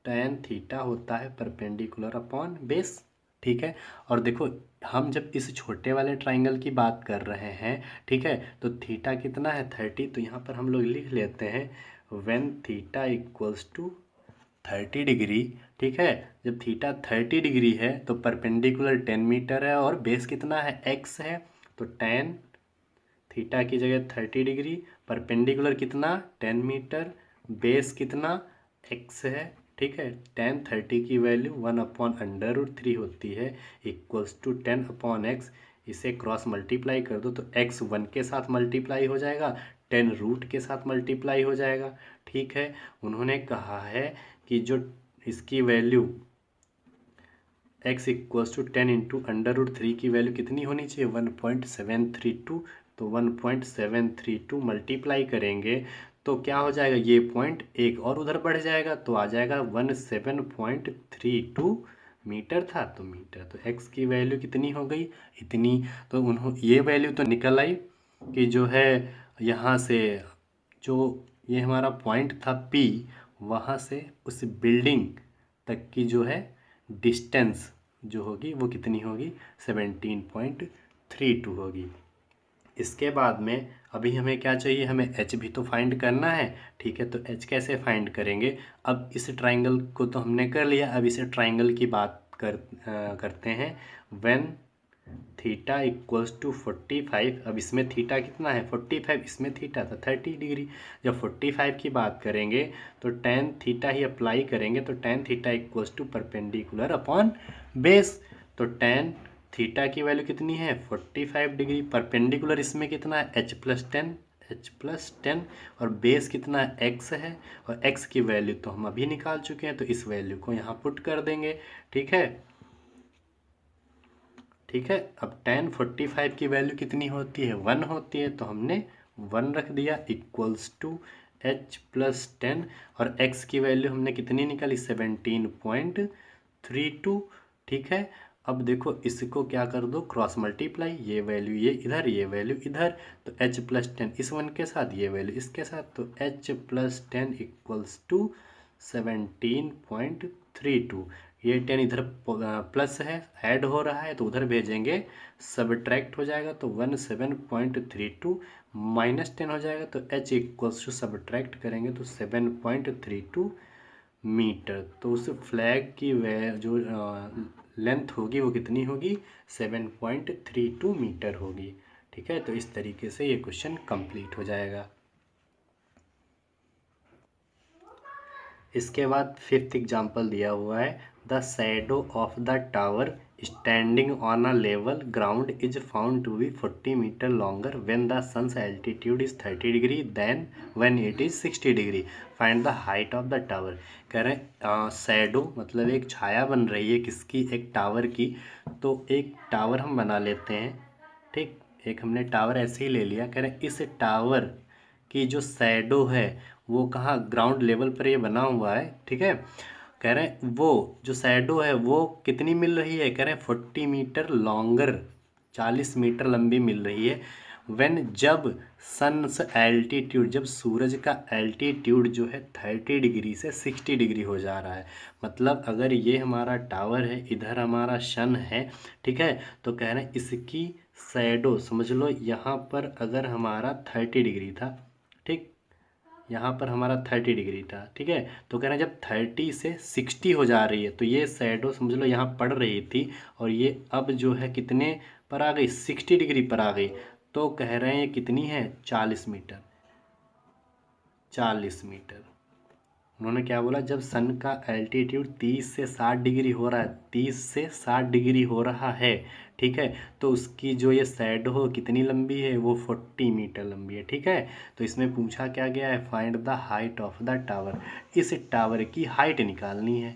S1: टेन थीटा होता है परपेंडिकुलर अपॉन बेस, ठीक है। और देखो, हम जब इस छोटे वाले ट्राइंगल की बात कर रहे हैं, ठीक है, तो थीटा कितना है 30, तो यहाँ पर हम लोग लिख लेते हैं when theta equals to 30 degree, ठीक है। जब थीटा 30 डिग्री है तो परपेंडिकुलर 10 मीटर है और बेस कितना है, x है, तो टेन थीटा की जगह 30 डिग्री, परपेंडिकुलर कितना 10 मीटर, बेस कितना x है, ठीक है। टेन 30 की वैल्यू 1/√3 होती है, इक्वल्स टू 10/x। इसे क्रॉस मल्टीप्लाई कर दो तो x 1 के साथ मल्टीप्लाई हो जाएगा, 10 रूट के साथ मल्टीप्लाई हो जाएगा, ठीक है। उन्होंने कहा है कि जो इसकी value x equals to 10 into √3 की वैल्यू कितनी होनी चाहिए, 1.732। तो 1.732 मल्टीप्लाई करेंगे तो क्या हो जाएगा, ये पॉइंट एक और उधर बढ़ जाएगा तो आ जाएगा 17.32 मीटर था, तो मीटर, तो x की वैल्यू कितनी हो गई, इतनी। तो ये वैल्यू तो निकल आई कि जो है यहाँ से जो ये हमारा पॉइंट था P, वहाँ से उस बिल्डिंग तक की जो है डिस्टेंस जो होगी वो कितनी होगी, 17.32 होगी। इसके बाद में अभी हमें क्या चाहिए, हमें एच भी तो फाइंड करना है, ठीक है। तो एच कैसे फाइंड करेंगे, अब इस ट्राइंगल को तो हमने कर लिया, अब इस ट्राइंगल की बात करते हैं। व्हेन थीटा इक्वल्स टू 45, अब इसमें थीटा कितना है 45, इसमें थीटा था 30 डिग्री। जब 45 की बात करेंगे तो टेन थीटा ही अप्लाई करेंगे, तो tan theta equals to perpendicular upon base. तो टेन थीटा की वैल्यू कितनी है 45 डिग्री, परपेंडिकुलर इसमें कितना है h+10, और बेस कितना है x है, और x की वैल्यू तो हम अभी निकाल चुके हैं, तो इस वैल्यू को यहाँ पुट कर देंगे, ठीक है, ठीक है। अब टेन 45 की वैल्यू कितनी होती है, 1 होती है, तो हमने 1 रख दिया, इक्वल्स टू h+10, और x की वैल्यू हमने कितनी निकाली 17.32, ठीक है। अब देखो, इसको क्या कर दो क्रॉस मल्टीप्लाई, ये वैल्यू ये इधर, ये वैल्यू इधर, तो h+10 इस 1 के साथ, ये वैल्यू इसके साथ, तो h+10 इक्वल्स टू 17.32। ये 10 इधर प्लस है, ऐड हो रहा है, तो उधर भेजेंगे, सब्ट्रैक्ट हो जाएगा, तो 17.32 -10 हो जाएगा, तो h इक्वल्स टू सब्ट्रैक्ट करेंगे तो 7.32 मीटर। तो उस फ्लैग की जो लेंथ होगी वो कितनी होगी, 7.32 मीटर होगी, ठीक है। तो इस तरीके से ये क्वेश्चन कंप्लीट हो जाएगा। इसके बाद फिफ्थ एग्जाम्पल दिया हुआ है, the shadow of the tower standing on a level ground is found to be 40 metre longer when the sun's altitude is 30 degree then when it is 60 degree, find the height of the tower. कह रहे हैं shadow मतलब एक छाया बन रही है किसकी, एक टावर की। तो एक टावर हम बना लेते हैं, ठीक, एक हमने टावर ऐसे ही ले लिया। कह रहे हैं इस टावर की जो शैडो है वो कहाँ, ग्राउंड लेवल पर ये बना हुआ है, ठीक है। कह रहे हैं वो जो शैडो है वो कितनी मिल रही है, कह रहे हैं 40 मीटर लॉन्गर, 40 मीटर लंबी मिल रही है, व्हेन जब सन्स एल्टीट्यूड, जब सूरज का एल्टीट्यूड जो है 30 डिग्री से 60 डिग्री हो जा रहा है। मतलब अगर ये हमारा टावर है, इधर हमारा सन है, ठीक है, तो कह रहे हैं इसकी शैडो, समझ लो यहाँ पर अगर हमारा 30 डिग्री था, ठीक, यहाँ पर हमारा 30 डिग्री था, ठीक है, तो कह रहे हैं जब 30 से 60 हो जा रही है तो ये शैडो समझ लो यहाँ पड़ रही थी और ये अब जो है कितने पर आ गई, 60 डिग्री पर आ गई। तो कह रहे हैं ये कितनी है, 40 मीटर, 40 मीटर। उन्होंने क्या बोला, जब सन का एल्टीट्यूड 30 से 60 डिग्री हो रहा है, 30 से 60 डिग्री हो रहा है, ठीक है, तो उसकी जो ये शैडो कितनी लंबी है, वो 40 मीटर लंबी है, ठीक है। तो इसमें पूछा क्या गया है, find the height of the tower, इस टावर की हाइट निकालनी है,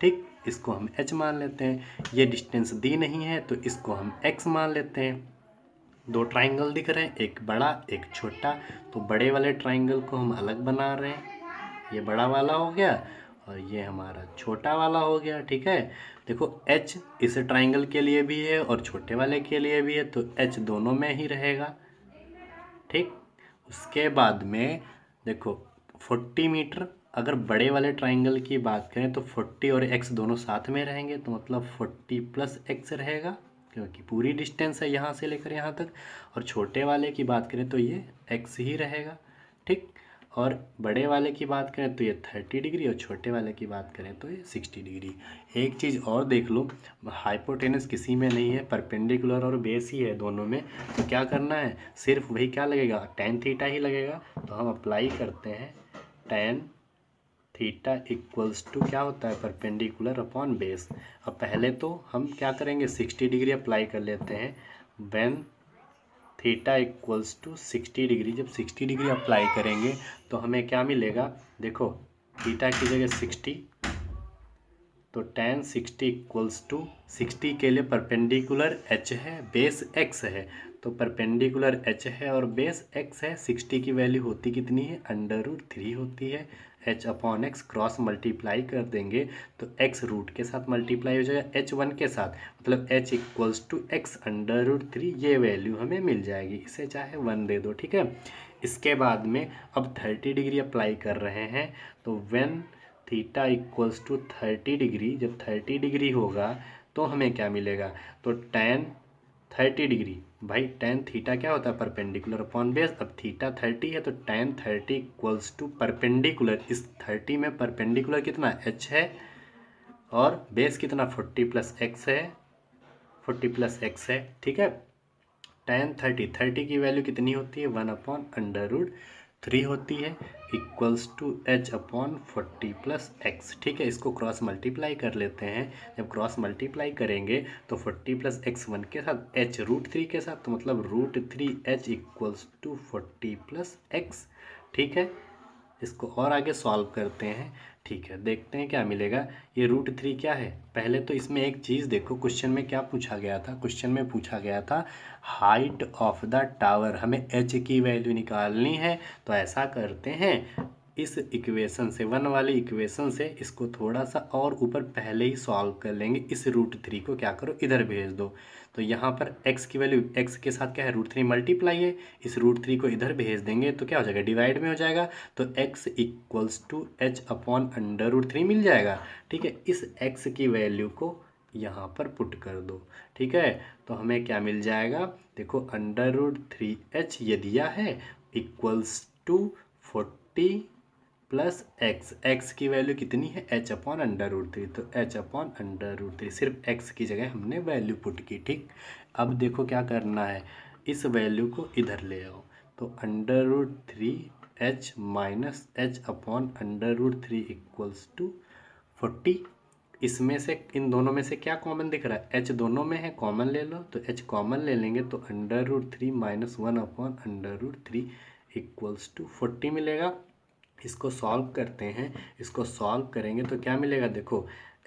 S1: ठीक। इसको हम h मान लेते हैं, ये डिस्टेंस दी नहीं है तो इसको हम x मान लेते हैं। दो ट्राइंगल दिख रहे हैं, एक बड़ा एक छोटा, तो बड़े वाले ट्राइंगल को हम अलग बना रहे हैं, ये बड़ा वाला हो गया और ये हमारा छोटा वाला हो गया, ठीक है। देखो h इस ट्राइंगल के लिए भी है और छोटे वाले के लिए भी है, तो h दोनों में ही रहेगा, ठीक। उसके बाद में देखो 40 मीटर, अगर बड़े वाले ट्राइंगल की बात करें तो 40 और x दोनों साथ में रहेंगे, तो मतलब 40 प्लस x रहेगा, क्योंकि पूरी डिस्टेंस है यहाँ से लेकर यहाँ तक। और छोटे वाले की बात करें तो ये x ही रहेगा, ठीक। और बड़े वाले की बात करें तो ये 30 डिग्री और छोटे वाले की बात करें तो ये 60 डिग्री। एक चीज़ और देख लो, हाइपोटेनस किसी में नहीं है, परपेंडिकुलर और बेस ही है दोनों में। तो क्या करना है, सिर्फ वही क्या लगेगा, टेन थीटा ही लगेगा। तो हम अप्लाई करते हैं टेन थीटा इक्वल्स टू क्या होता है, परपेंडिकुलर अपॉन बेस। अब पहले तो हम क्या करेंगे, 60 डिग्री अप्लाई कर लेते हैं। When theta equals to 60 degree, जब 60 डिग्री अप्लाई करेंगे तो हमें क्या मिलेगा, देखो थीटा की जगह 60, तो टेन 60 इक्वल्स टू 60 के लिए परपेंडिकुलर h है, बेस x है, तो परपेंडिकुलर h है और बेस x है। 60 की वैल्यू होती कितनी है, √3 होती है। h upon x cross multiply कर देंगे तो x रूट के साथ मल्टीप्लाई हो जाएगा h1 के साथ, मतलब h इक्वल्स टू एक्स √3, ये वैल्यू हमें मिल जाएगी। इसे चाहे 1 दे दो, ठीक है। इसके बाद में अब 30 डिग्री अप्लाई कर रहे हैं, तो when theta equals to 30 degree, जब 30 डिग्री होगा तो हमें क्या मिलेगा, तो टेन 30 डिग्री, भाई टेन थीटा क्या होता है, परपेंडिकुलर अपॉन बेस। अब थीटा 30 है तो टेन 30 इक्वल्स टू परपेंडिकुलर, इस 30 में परपेंडिकुलर कितना h है और बेस कितना 40 प्लस एक्स है, 40 प्लस एक्स है, ठीक है। टेन 30 की वैल्यू कितनी होती है, 1/√3 होती है, equals to h upon 40 plus x, ठीक है। इसको क्रॉस मल्टीप्लाई कर लेते हैं। जब क्रॉस मल्टीप्लाई करेंगे तो 40 प्लस एक्स 1 के साथ, h √3 के साथ, तो मतलब √3h equals to 40 plus x, ठीक है। इसको और आगे सॉल्व करते हैं, ठीक है, देखते हैं क्या मिलेगा। ये √3 क्या है, पहले तो इसमें एक चीज़ देखो, क्वेश्चन में क्या पूछा गया था, क्वेश्चन में पूछा गया था हाइट ऑफ द टावर, हमें h की वैल्यू निकालनी है। तो ऐसा करते हैं, इस इक्वेशन से, 1 वाली इक्वेशन से इसको थोड़ा सा और ऊपर पहले ही सॉल्व कर लेंगे। इस √3 को क्या करो, इधर भेज दो, तो यहाँ पर x की वैल्यू, x के साथ क्या है, √3 मल्टीप्लाई है, इस √3 को इधर भेज देंगे तो क्या हो जाएगा, डिवाइड में हो जाएगा, तो x equals to h upon √3 मिल जाएगा, ठीक है। इस x की वैल्यू को यहाँ पर पुट कर दो, ठीक है, तो हमें क्या मिल जाएगा, देखो √3h ये दिया है, इक्वल्स टू 40 प्लस x की वैल्यू कितनी है, h अपॉन √3, तो h अपॉन √3, सिर्फ x की जगह हमने वैल्यू पुट की, ठीक। अब देखो क्या करना है, इस वैल्यू को इधर ले आओ, तो √3h minus h upon √3 equals to 40। इसमें से, इन दोनों में से क्या कॉमन दिख रहा है, h दोनों में है, कॉमन ले लो, तो h कॉमन ले लेंगे तो √3 माइनस 1 अपॉन √3 इक्वल्स टू 40 मिलेगा। इसको सॉल्व करते हैं, इसको सॉल्व करेंगे तो क्या मिलेगा, देखो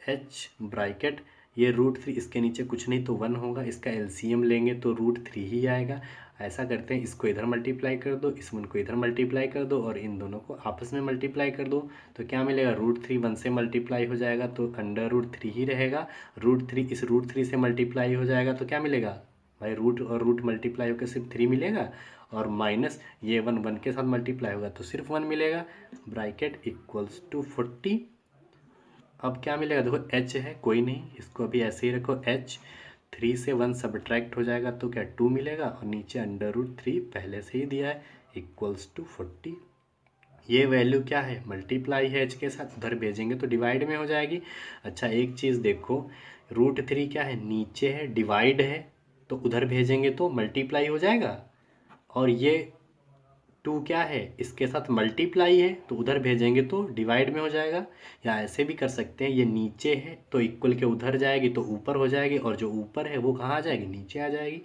S1: h ब्रैकेट, ये √3, इसके नीचे कुछ नहीं तो 1 होगा, इसका एलसीएम लेंगे तो √3 ही आएगा। ऐसा करते हैं, इसको इधर मल्टीप्लाई कर दो, इस 1 को इधर मल्टीप्लाई कर दो और इन दोनों को आपस में मल्टीप्लाई कर दो, तो क्या मिलेगा, √3 1 से मल्टीप्लाई हो जाएगा तो √3 ही रहेगा, √3 इस √3 से मल्टीप्लाई हो जाएगा तो क्या मिलेगा, भाई रूट और रूट मल्टीप्लाई होकर सिर्फ 3 मिलेगा, और माइनस ये 1 1 के साथ मल्टीप्लाई होगा तो सिर्फ 1 मिलेगा। Bracket equals to 40। अब क्या मिलेगा, देखो h है, कोई नहीं, इसको अभी ऐसे ही रखो h। 3 से 1 सब्ट्रैक्ट हो जाएगा तो क्या 2 मिलेगा, और नीचे √3 पहले से ही दिया है, इक्वल्स टू 40। ये वैल्यू क्या है, मल्टीप्लाई है h के साथ, उधर भेजेंगे तो डिवाइड में हो जाएगी। अच्छा एक चीज़ देखो, √3 क्या है, नीचे है, डिवाइड है, तो उधर भेजेंगे तो मल्टीप्लाई हो जाएगा, और ये 2 क्या है, इसके साथ मल्टीप्लाई है, तो उधर भेजेंगे तो डिवाइड में हो जाएगा। या ऐसे भी कर सकते हैं, ये नीचे है तो इक्वल के उधर जाएगी तो ऊपर हो जाएगी, और जो ऊपर है वो कहाँ आ जाएगी, नीचे आ जाएगी।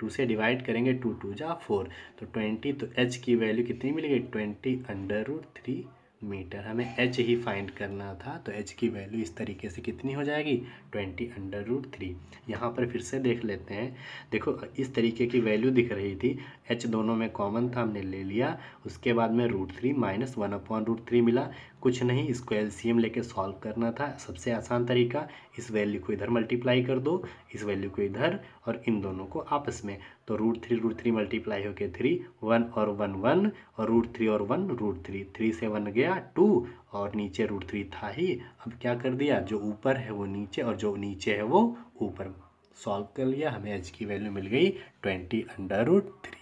S1: 2 से डिवाइड करेंगे, 2 2 जा 4, तो 20, तो h की वैल्यू कितनी मिलेगी, 20√3 मीटर। हमें h ही फाइंड करना था, तो h की वैल्यू इस तरीके से कितनी हो जाएगी, 20√3। यहाँ पर फिर से देख लेते हैं, देखो इस तरीके की वैल्यू दिख रही थी, h दोनों में कॉमन था, हमने ले लिया, उसके बाद में √3 माइनस 1/√3 मिला। कुछ नहीं, इसको एलसीएम लेके सॉल्व करना था, सबसे आसान तरीका, इस वैल्यू को इधर मल्टीप्लाई कर दो, इस वैल्यू को इधर, और इन दोनों को आपस में, तो √3 मल्टीप्लाई होके 3, 1 और 1 1, और √3 और 1 √3, 3 से 1 गया 2, और नीचे √3 था ही, अब क्या कर दिया, जो ऊपर है वो नीचे और जो नीचे है वो ऊपर, सॉल्व कर लिया, हमें h की वैल्यू मिल गई 20√3।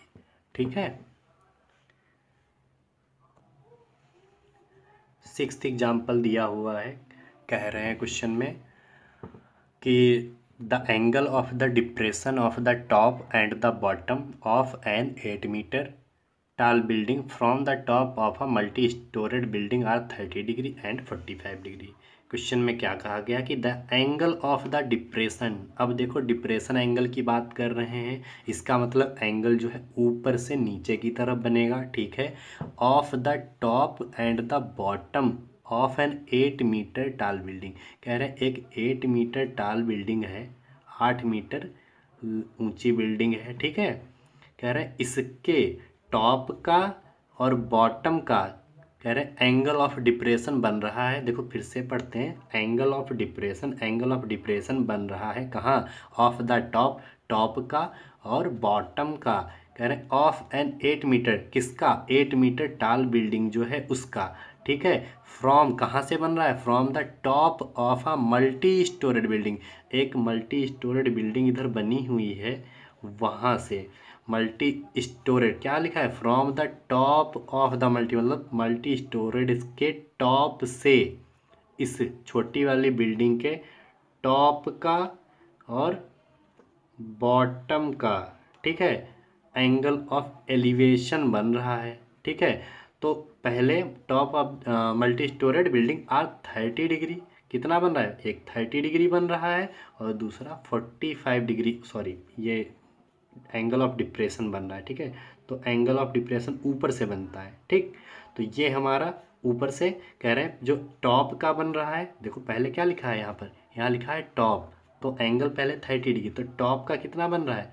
S1: ठीक है। 6th एग्जाम्पल दिया हुआ है, कह रहे हैं क्वेश्चन में कि the angle of the depression of the top and the bottom of an 8 metre tall building from the top of a multi-storied building are 30 degree and 45 degree. Question में क्या कहा गया कि the angle of the depression, अब देखो depression angle की बात कर रहे हैं, इसका मतलब एंगल जो है ऊपर से नीचे की तरफ बनेगा, ठीक है। Of the top and the bottom of an 8 metre tall building, कह रहे हैं एक 8 मीटर टाल बिल्डिंग है, 8 मीटर ऊंची बिल्डिंग है, ठीक है। कह रहे हैं इसके टॉप का और बॉटम का, कह रहे हैं एंगल ऑफ डिप्रेशन बन रहा है, देखो फिर से पढ़ते हैं, एंगल ऑफ डिप्रेशन बन रहा है कहाँ, ऑफ द टॉप, टॉप का, और बॉटम का, कह रहे हैं ऑफ एन 8 मीटर, किसका, 8 मीटर टाल बिल्डिंग जो है उसका, ठीक है। फ्रॉम कहाँ से बन रहा है, from the top of a multi storeyed building, एक मल्टी स्टोरेड बिल्डिंग इधर बनी हुई है, वहाँ से मल्टी स्टोरेड, क्या लिखा है, from the top of the multi, मतलब मल्टी स्टोरेड इसके टॉप से, इस छोटी वाली बिल्डिंग के टॉप का और बॉटम का, ठीक है, एंगल ऑफ एलिवेशन बन रहा है, ठीक है। तो पहले top of multi storeyed building are 30 degree, कितना बन रहा है, एक 30 डिग्री बन रहा है, और दूसरा 45 डिग्री, सॉरी ये एंगल ऑफ डिप्रेशन बन रहा है, ठीक है। तो एंगल ऑफ डिप्रेशन ऊपर से बनता है, ठीक। तो ये हमारा ऊपर से कह रहे हैं, जो टॉप का बन रहा है, देखो पहले क्या लिखा है यहाँ पर, यहाँ लिखा है टॉप, तो एंगल पहले 30 डिग्री, तो टॉप का कितना बन रहा है,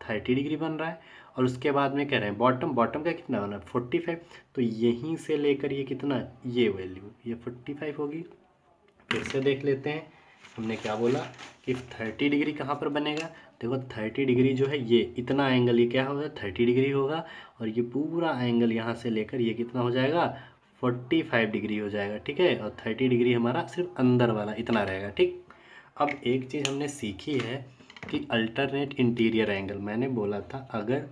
S1: 30 डिग्री बन रहा है, और उसके बाद में कह रहे हैं बॉटम, बॉटम का कितना बन रहा है 45, तो यहीं से लेकर ये कितना, ये वैल्यू ये 45 होगी। फिर से देख लेते हैं, हमने क्या बोला कि 30 डिग्री कहाँ पर बनेगा, देखो 30 डिग्री जो है ये इतना एंगल, ये क्या होगा 30 डिग्री होगा, और ये पूरा एंगल यहाँ से लेकर ये कितना हो जाएगा 45 डिग्री हो जाएगा, ठीक है। और 30 डिग्री हमारा सिर्फ अंदर वाला इतना रहेगा, ठीक। अब एक चीज़ हमने सीखी है कि अल्टरनेट इंटीरियर एंगल, मैंने बोला था अगर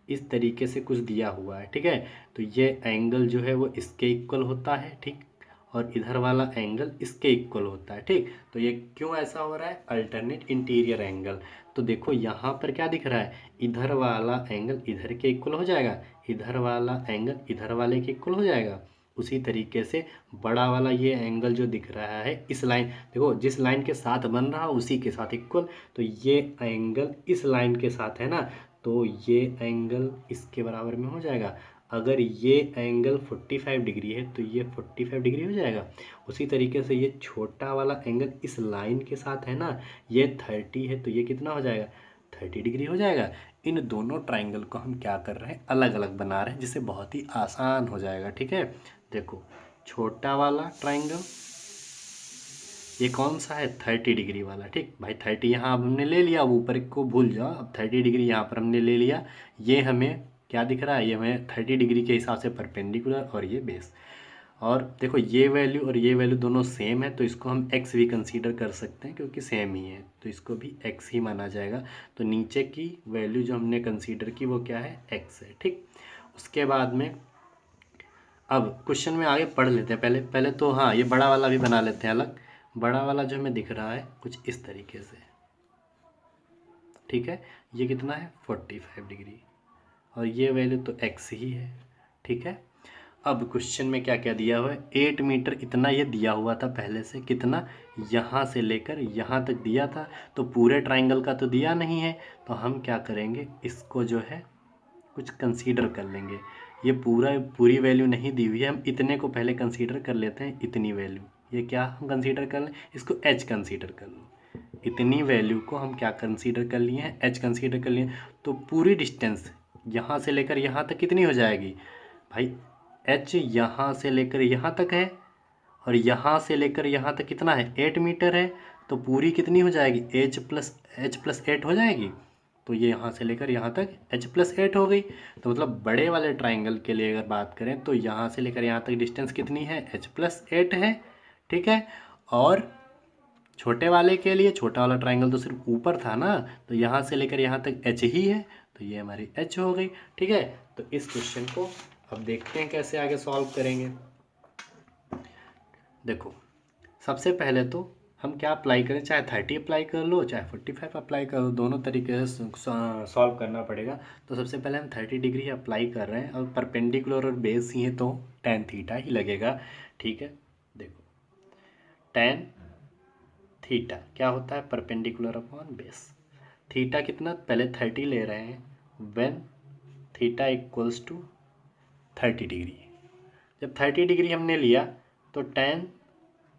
S1: इस तरीके से कुछ दिया हुआ है, ठीक है, तो ये एंगल जो है वो इसके इक्वल होता है, ठीक, और इधर वाला एंगल इसके इक्वल होता है, ठीक। तो ये क्यों ऐसा हो रहा है, अल्टरनेट इंटीरियर एंगल, तो देखो यहाँ पर क्या दिख रहा है, इधर वाला एंगल इधर के इक्वल हो जाएगा, इधर वाला एंगल इधर वाले के इक्वल हो जाएगा। उसी तरीके से बड़ा वाला ये एंगल जो दिख रहा है, इस लाइन, देखो जिस लाइन के साथ बन रहा है उसी के साथ इक्वल, तो ये एंगल इस लाइन के साथ है ना, तो ये एंगल इसके बराबर में हो जाएगा। अगर ये एंगल 45 डिग्री है तो ये 45 डिग्री हो जाएगा। उसी तरीके से ये छोटा वाला एंगल इस लाइन के साथ है ना, ये 30 है, तो ये कितना हो जाएगा 30 डिग्री हो जाएगा। इन दोनों ट्राइंगल को हम क्या कर रहे हैं, अलग अलग बना रहे हैं, जिससे बहुत ही आसान हो जाएगा, ठीक है। देखो छोटा वाला ट्राइंगल ये कौन सा है 30 डिग्री वाला। ठीक भाई 30 यहाँ अब हमने ले लिया, अब ऊपर को भूल जाओ, अब 30 डिग्री यहाँ पर हमने ले लिया। ये हमें क्या दिख रहा है, ये हमें 30 डिग्री के हिसाब से परपेंडिकुलर और ये बेस। और देखो ये वैल्यू और ये वैल्यू दोनों सेम है, तो इसको हम x भी कंसीडर कर सकते हैं क्योंकि सेम ही है, तो इसको भी x ही माना जाएगा। तो नीचे की वैल्यू जो हमने कंसीडर की वो क्या है, x है। ठीक, उसके बाद में अब क्वेश्चन में आगे पढ़ लेते हैं। पहले तो हाँ ये बड़ा वाला भी बना लेते हैं अलग। बड़ा वाला जो हमें दिख रहा है कुछ इस तरीके से, ठीक है। ये कितना है 45 डिग्री और ये वैल्यू तो x ही है, ठीक है। अब क्वेश्चन में क्या क्या दिया हुआ है, 8 मीटर इतना ये दिया हुआ था पहले से, कितना यहाँ से लेकर यहाँ तक दिया था, तो पूरे ट्राइंगल का तो दिया नहीं है, तो हम क्या करेंगे इसको जो है कुछ कंसीडर कर लेंगे। ये पूरी वैल्यू नहीं दी हुई है, हम इतने को पहले कंसीडर कर लेते हैं, इतनी वैल्यू। ये क्या हम कंसीडर कर लें, इसको h कंसीडर कर लो। इतनी वैल्यू को हम क्या कंसीडर कर लिए हैं, h कंसीडर कर लिए। तो पूरी डिस्टेंस यहाँ से लेकर यहाँ तक कितनी हो जाएगी भाई, h यहाँ से लेकर यहाँ तक है और यहाँ से लेकर यहाँ तक कितना है 8 मीटर है, तो पूरी कितनी हो जाएगी h+8 हो जाएगी। तो ये यहाँ से लेकर यहाँ तक h+8 हो गई। तो मतलब बड़े वाले ट्राइंगल के लिए अगर बात करें तो यहाँ से लेकर यहाँ तक डिस्टेंस कितनी है, h+8 है, ठीक है। और छोटे वाले के लिए, छोटा वाला ट्राइंगल तो सिर्फ ऊपर था ना, तो यहाँ से लेकर यहाँ तक h ही है, तो ये हमारी h हो गई, ठीक है। तो इस क्वेश्चन को अब देखते हैं कैसे आगे सॉल्व करेंगे। देखो सबसे पहले तो हम क्या अप्लाई करें, चाहे 30 अप्लाई कर लो चाहे 45 अप्लाई कर लो, दोनों तरीके से सॉल्व करना पड़ेगा। तो सबसे पहले हम 30 डिग्री अप्लाई कर रहे हैं और परपेंडिकुलर और बेस ही है तो tan थीटा ही लगेगा, ठीक है। देखो tan थीटा क्या होता है, परपेंडिकुलर अपॉन बेस। थीटा कितना, पहले 30 ले रहे हैं, when theta equals to 30 degree. जब 30 डिग्री हमने लिया तो tan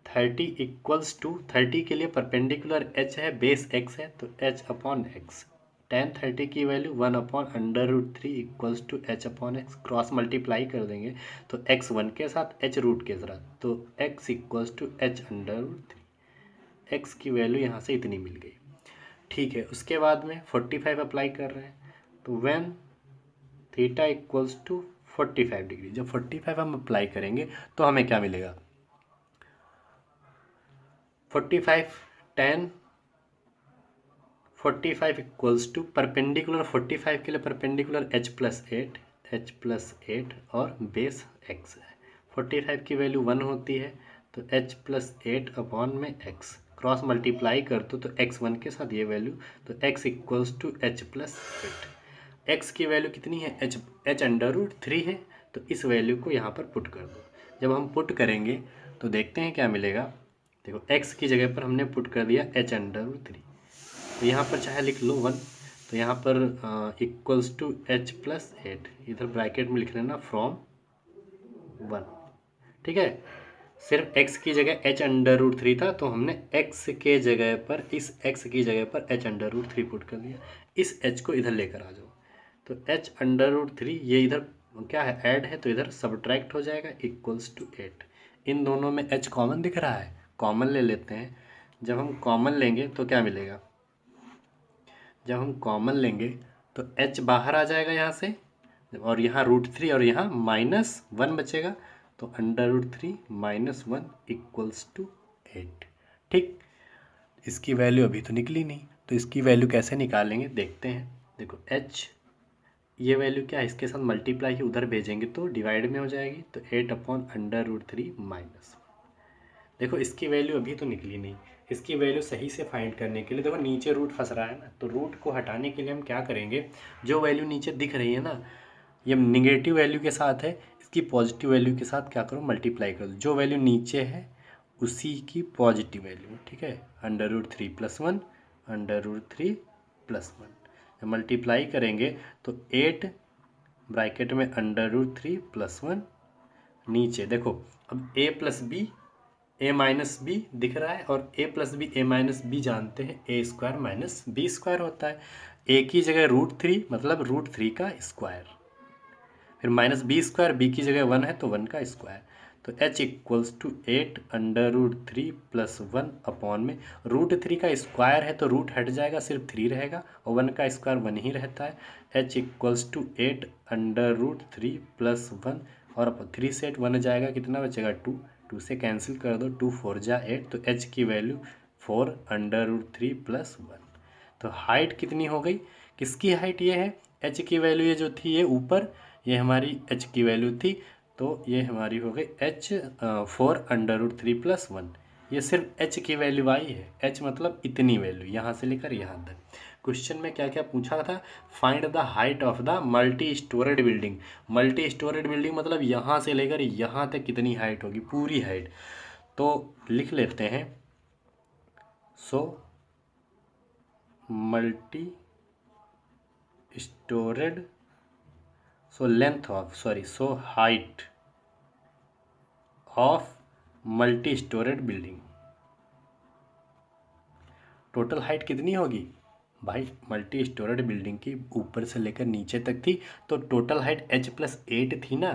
S1: 30 इक्वल्स टू 30 के लिए परपेंडिकुलर h है, बेस x है, तो h अपॉन एक्स। tan 30 की value 1/√3 equals to h upon x, cross multiply कर देंगे तो x 1 के साथ h रूट के साथ, तो x equals to h√3। x की वैल्यू यहाँ से इतनी मिल गई, ठीक है। उसके बाद में 45 अप्लाई कर रहे हैं, तो when theta equals to 45 degree, जब 45 हम अप्लाई करेंगे तो हमें क्या मिलेगा, 45 tan 45 इक्वल्स टू परपेंडिकुलर 45 के लिए परपेंडिकुलर h+8 और बेस x है। 45 की वैल्यू 1 होती है, तो h+8 अपॉन में x, क्रॉस मल्टीप्लाई कर दो तो x 1 के साथ ये वैल्यू, तो x equals to h+8। x की वैल्यू कितनी है, h√3 है, तो इस वैल्यू को यहाँ पर पुट कर दो। जब हम पुट करेंगे तो देखते हैं क्या मिलेगा। देखो x की जगह पर हमने पुट कर दिया h√3, तो यहाँ पर चाहे लिख लो 1, तो यहाँ पर इक्वल्स टू h+8, इधर ब्रैकेट में लिख लेना फ्रॉम 1, ठीक है। सिर्फ x की जगह h√3 था, तो हमने x के जगह पर, इस x की जगह पर h√3 पुट कर दिया। इस h को इधर लेकर आ जाओ, तो h√3 ये इधर क्या है, ऐड है, तो इधर सब्ट्रैक्ट हो जाएगा, इक्वल्स टू 8। इन दोनों में h कॉमन दिख रहा है, कॉमन ले लेते हैं। जब हम कॉमन लेंगे तो क्या मिलेगा, जब हम कॉमन लेंगे तो h बाहर आ जाएगा यहाँ से, और यहाँ √3 और यहाँ -1 बचेगा, तो √3 -1 इक्वल्स टू 8, ठीक। इसकी वैल्यू अभी तो निकली नहीं, तो इसकी वैल्यू कैसे निकालेंगे देखते हैं। देखो h ये वैल्यू क्या है, इसके साथ मल्टीप्लाई ही उधर भेजेंगे तो डिवाइड में हो जाएगी, तो 8/√3 माइनस। देखो इसकी वैल्यू अभी तो निकली नहीं, इसकी वैल्यू सही से फाइंड करने के लिए, देखो नीचे रूट फंस रहा है ना, तो रूट को हटाने के लिए हम क्या करेंगे, जो वैल्यू नीचे दिख रही है ना, ये निगेटिव वैल्यू के साथ है, इसकी पॉजिटिव वैल्यू के साथ क्या करो, मल्टीप्लाई कर दो। जो वैल्यू नीचे है उसी की पॉजिटिव वैल्यू, ठीक है। √3 + 1, √3 + 1, जब मल्टीप्लाई करेंगे तो 8 ब्रैकेट में √3 + 1, नीचे देखो अब a + b a-b दिख रहा है, और a + b a-b जानते हैं a² - b² होता है। a की जगह √3 मतलब √3 का स्क्वायर, फिर -b², b की जगह 1 है तो 1 का स्क्वायर, तो h इक्वल्स टू 8√3 + 1 अपॉन में √3 का स्क्वायर है तो रूट हट जाएगा, सिर्फ 3 रहेगा, और 1 का स्क्वायर 1 ही रहता है। h इक्वल्स टू 8√3 + 1 और 3 से 8 1 जाएगा, कितना बचेगा 2, 2 से कैंसिल कर दो, 2 4 जा 8, तो h की वैल्यू 4√3 + 1। तो हाइट कितनी हो गई, किसकी हाइट ये है, h की वैल्यू ये जो थी ये ऊपर, ये हमारी h की वैल्यू थी, तो ये हमारी हो गई h 4√3 + 1। ये सिर्फ h की वैल्यू आई है, h मतलब इतनी वैल्यू यहाँ से लेकर यहाँ तक। क्वेश्चन में क्या क्या पूछा था, find the height of the multi storeyed building. Multi storeyed building मतलब यहाँ से लेकर यहाँ तक कितनी हाइट होगी, पूरी हाइट। तो लिख लेते हैं, so multi storeyed, so length of, sorry, so height of multi storeyed building. Total height कितनी होगी भाई, मल्टी स्टोरेड बिल्डिंग की ऊपर से लेकर नीचे तक थी, तो टोटल हाइट h+8 थी ना,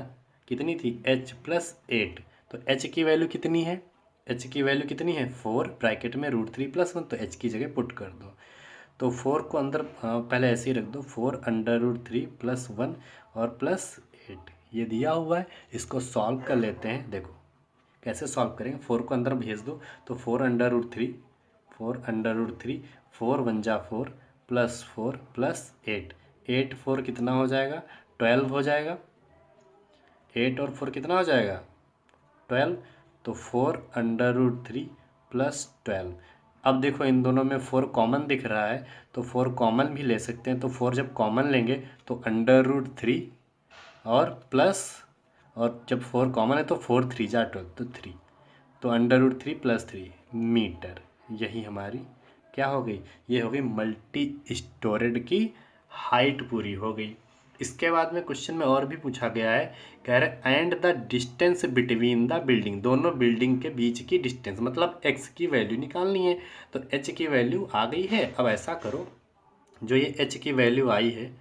S1: कितनी थी h+8, तो h की वैल्यू कितनी है, h की वैल्यू कितनी है 4 ब्रैकेट में √3 + 1, तो h की जगह पुट कर दो, तो 4 को अंदर पहले ऐसे ही रख दो, 4√3 + 1 और +8, ये दिया हुआ है, इसको सॉल्व कर लेते हैं। देखो कैसे सॉल्व करेंगे, 4 को अंदर भेज दो, तो 4√3, 4 1 जा 4 +4 +8, 8 4 कितना हो जाएगा 12 हो जाएगा, 8 और 4 कितना हो जाएगा 12, तो 4√3 + 12। अब देखो इन दोनों में 4 कॉमन दिख रहा है, तो 4 कॉमन भी ले सकते हैं, तो 4 जब कॉमन लेंगे तो √3 और प्लस, और जब 4 कॉमन है तो 4 3 जा 12, तो 3, तो √3 + 3 मीटर, यही हमारी क्या हो गई, ये हो गई मल्टी स्टोरेड की हाइट पूरी हो गई। इसके बाद में क्वेश्चन में और भी पूछा गया है, कह रहे and the distance between the building, दोनों बिल्डिंग के बीच की डिस्टेंस, मतलब x की वैल्यू निकालनी है, तो h की वैल्यू आ गई है। अब ऐसा करो, जो ये h की वैल्यू आई है,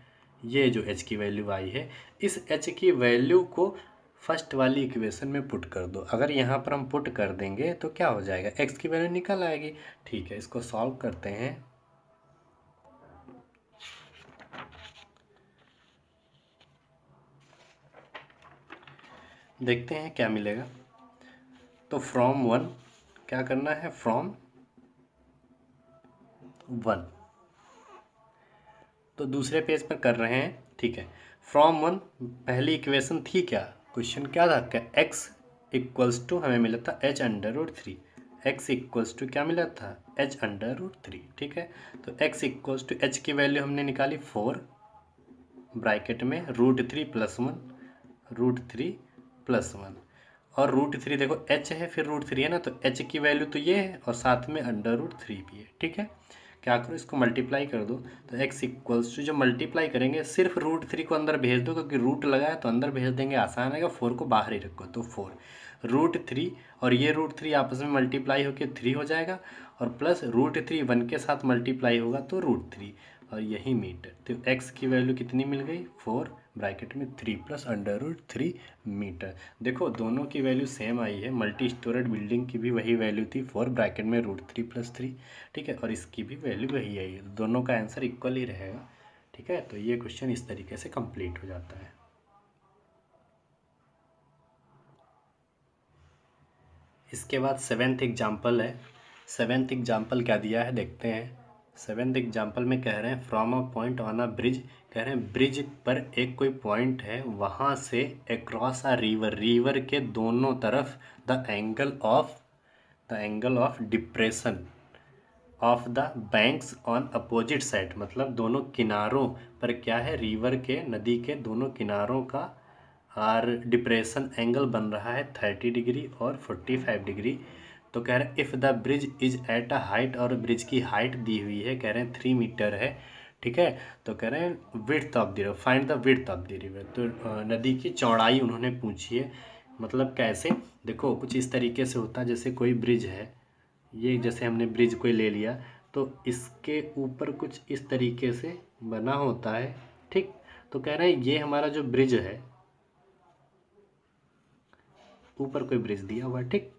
S1: ये जो h की वैल्यू आई है, इस h की वैल्यू को फर्स्ट वाली इक्वेशन में पुट कर दो। अगर यहाँ पर हम पुट कर देंगे तो क्या हो जाएगा, x की वैल्यू निकल आएगी। ठीक है, इसको सॉल्व करते हैं। देखते हैं क्या मिलेगा। तो फ्रॉम 1 क्या करना है, फ्रॉम 1, तो दूसरे पेज पर कर रहे हैं। ठीक है, फ्रॉम 1 पहली इक्वेशन थी क्या, क्वेश्चन क्या था, क्या x इक्वल्स टू हमें मिला था h√3, x इक्वल्स टू क्या मिला था h√3। ठीक है, तो x इक्वल्स टू h की वैल्यू हमने निकाली 4 ब्रैकेट में √3 + 1, √3 + 1, और √3 देखो h है फिर √3 है ना, तो h की वैल्यू तो ये है और साथ में √3 भी है। ठीक है, क्या करो, इसको मल्टीप्लाई कर दो, तो x इक्वल्स टू, जो मल्टीप्लाई करेंगे सिर्फ √3 को अंदर भेज दो, क्योंकि रूट लगा है तो अंदर भेज देंगे, आसान है। 4 को बाहर ही रखो, तो 4 √3 और ये √3 आपस में मल्टीप्लाई होकर 3 हो जाएगा, और प्लस √3 1 के साथ मल्टीप्लाई होगा तो √3, और यही मीटर। तो x की वैल्यू कितनी मिल गई 4 ब्रैकेट में 3 + √3 मीटर। देखो दोनों की वैल्यू सेम आई है, मल्टी स्टोरेड बिल्डिंग की भी वही वैल्यू थी 4 ब्रैकेट में √3 + 3। ठीक है, और इसकी भी वैल्यू वही आई है, दोनों का आंसर इक्वल ही रहेगा। ठीक है, तो ये क्वेश्चन इस तरीके से कंप्लीट हो जाता है। इसके बाद 7th एग्जाम्पल है। 7th एग्जाम्पल क्या दिया है देखते हैं। 7th एग्जाम्पल में कह रहे हैं from a point on a bridge, कह रहे हैं ब्रिज पर एक कोई पॉइंट है, वहाँ से अक्रॉस अ रिवर, रिवर के दोनों तरफ the angle of depression of the banks on opposite side, मतलब दोनों किनारों पर क्या है, रिवर के, नदी के दोनों किनारों का और डिप्रेशन एंगल बन रहा है 30 डिग्री और 45 डिग्री। तो कह रहे हैं if the bridge is at a height, और ब्रिज की हाइट दी हुई है, कह रहे हैं 3 मीटर है। ठीक है, तो कह रहे हैं width of the river, find the width of the river, तो नदी की चौड़ाई उन्होंने पूछी है। मतलब कैसे, देखो कुछ इस तरीके से होता है, जैसे कोई ब्रिज है, ये जैसे हमने ब्रिज को ले लिया, तो इसके ऊपर कुछ इस तरीके से बना होता है। ठीक, तो कह रहे हैं ये हमारा जो ब्रिज है ऊपर कोई ब्रिज दिया हुआ है, ठीक।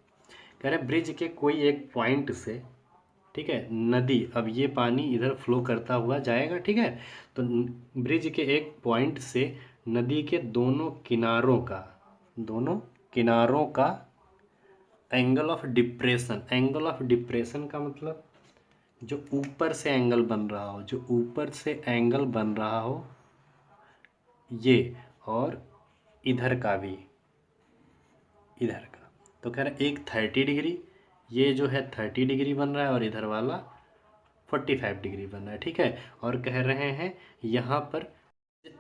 S1: कह रहे ब्रिज के कोई एक पॉइंट से, ठीक है, नदी, अब ये पानी इधर फ्लो करता हुआ जाएगा, ठीक है। तो ब्रिज के एक पॉइंट से नदी के दोनों किनारों का एंगल ऑफ डिप्रेशन का मतलब जो ऊपर से एंगल बन रहा हो, ये, और इधर का भी, इधर का। तो कह रहे एक 30 डिग्री, ये जो है 30 डिग्री बन रहा है और इधर वाला 45 डिग्री बन रहा है, ठीक है। और कह रहे हैं यहाँ पर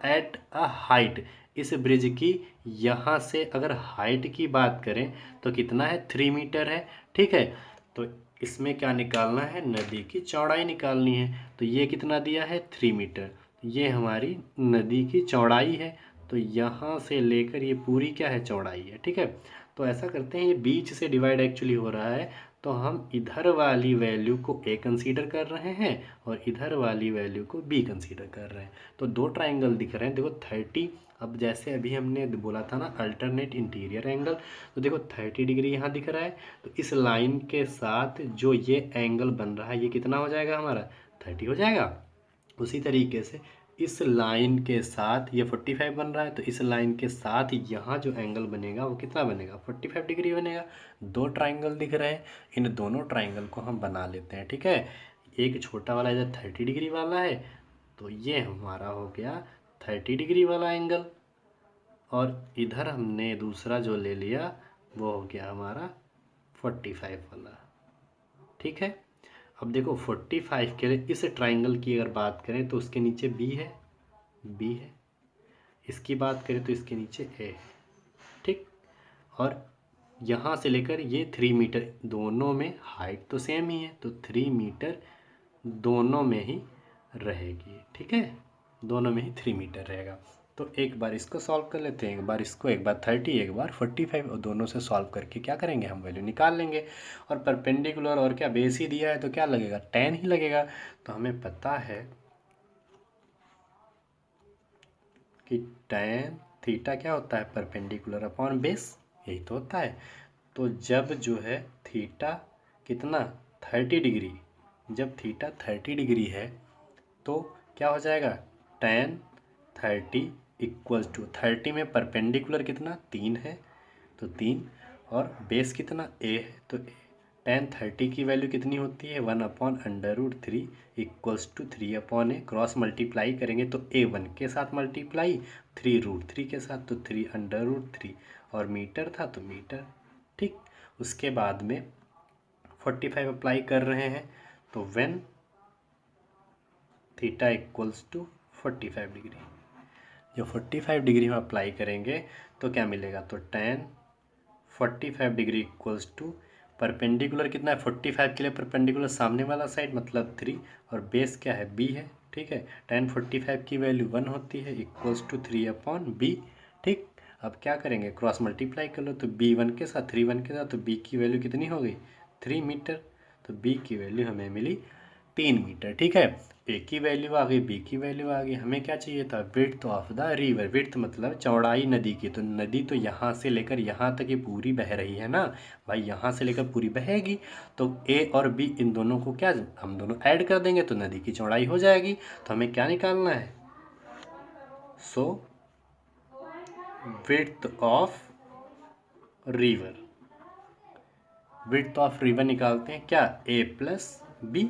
S1: एट अ हाइट, इस ब्रिज की यहाँ से अगर हाइट की बात करें तो कितना है, 3 मीटर है, ठीक है। तो इसमें क्या निकालना है, नदी की चौड़ाई निकालनी है। तो ये कितना दिया है, 3 मीटर, ये हमारी नदी की चौड़ाई है। तो यहाँ से लेकर ये पूरी क्या है, चौड़ाई है, ठीक है। तो ऐसा करते हैं, ये बीच से डिवाइड एक्चुअली हो रहा है, तो हम इधर वाली वैल्यू को ए कंसीडर कर रहे हैं और इधर वाली वैल्यू को बी कंसीडर कर रहे हैं। तो दो ट्राइंगल दिख रहे हैं, देखो 30, अब जैसे अभी हमने बोला था ना अल्टरनेट इंटीरियर एंगल, तो देखो 30 डिग्री यहाँ दिख रहा है। तो इस लाइन के साथ जो ये एंगल बन रहा है ये कितना हो जाएगा हमारा, 30 हो जाएगा। उसी तरीके से इस लाइन के साथ ये 45 बन रहा है, तो इस लाइन के साथ यहाँ जो एंगल बनेगा वो कितना बनेगा, 45 डिग्री बनेगा। दो ट्राइंगल दिख रहे हैं, इन दोनों ट्राइंगल को हम बना लेते हैं, ठीक है। एक छोटा वाला इधर 30 डिग्री वाला है, तो ये हमारा हो गया 30 डिग्री वाला एंगल, और इधर हमने दूसरा जो ले लिया वो हो गया हमारा 45 वाला, ठीक है। अब देखो 45 के लिए इस ट्राइंगल की अगर बात करें तो उसके नीचे बी है, इसकी बात करें तो इसके नीचे ए है, ठीक। और यहाँ से लेकर ये 3 मीटर, दोनों में हाइट तो सेम ही है, तो 3 मीटर दोनों में ही रहेगी, ठीक है, दोनों में ही 3 मीटर रहेगा। तो एक बार इसको सॉल्व कर लेते हैं, एक बार इसको, एक बार 30, एक बार 45, और दोनों से सॉल्व करके क्या करेंगे, हम वैल्यू निकाल लेंगे। और परपेंडिकुलर और क्या बेस ही दिया है तो क्या लगेगा, tan ही लगेगा। तो हमें पता है कि tan थीटा क्या होता है, परपेंडिकुलर अपॉन बेस, यही तो होता है। तो जब जो है थीटा कितना 30 डिग्री, जब थीटा 30 डिग्री है तो क्या हो जाएगा, tan 30 इक्वल्स टू 30 में परपेंडिकुलर कितना 3 है, तो 3, और बेस कितना a है, तो tan 30 की वैल्यू कितनी होती है, 1/√3 equals to 3/a, cross multiply करेंगे तो a 1 के साथ मल्टीप्लाई, 3√3 के साथ, तो 3/√3, और मीटर था तो मीटर, ठीक। उसके बाद में 45 अप्लाई कर रहे हैं, तो when theta equals to 45 degree, जो 45 डिग्री में अप्लाई करेंगे तो क्या मिलेगा, तो tan 45 degree equals to perpendicular कितना है, 45 के लिए परपेंडिकुलर सामने वाला साइड मतलब 3, और बेस क्या है, b है, ठीक है। tan 45 की वैल्यू 1 होती है, इक्वल्स टू 3/b, ठीक। अब क्या करेंगे, क्रॉस मल्टीप्लाई कर लो, तो b 1 के साथ 3 1 के साथ, तो b की वैल्यू कितनी हो गई, 3 मीटर, तो b की वैल्यू हमें मिली 3 मीटर, ठीक है। ए की वैल्यू आ गई, बी की वैल्यू आ गई, हमें क्या चाहिए था, width of the river, width मतलब चौड़ाई नदी की। तो नदी तो यहाँ से लेकर यहाँ तक ये पूरी बह रही है ना भाई, यहाँ से लेकर पूरी बहेगी, तो ए और बी इन दोनों को क्या हम दोनों ऐड कर देंगे तो नदी की चौड़ाई हो जाएगी। तो हमें क्या निकालना है, so width of river, width of river निकालते हैं क्या, a प्लस बी।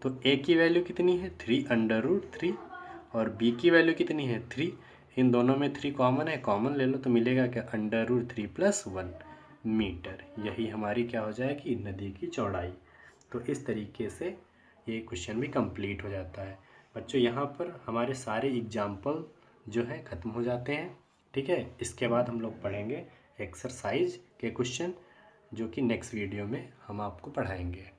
S1: तो a की वैल्यू कितनी है, 3/√3, और b की वैल्यू कितनी है, 3। इन दोनों में 3 कॉमन है, कॉमन ले लो तो मिलेगा क्या, √3 + 1 मीटर। यही हमारी क्या हो जाएगी, नदी की चौड़ाई। तो इस तरीके से ये क्वेश्चन भी कंप्लीट हो जाता है। बच्चों यहाँ पर हमारे सारे एग्जाम्पल जो है ख़त्म हो जाते हैं, ठीक है। इसके बाद हम लोग पढ़ेंगे एक्सरसाइज के क्वेश्चन, जो कि नेक्स्ट वीडियो में हम आपको पढ़ाएंगे।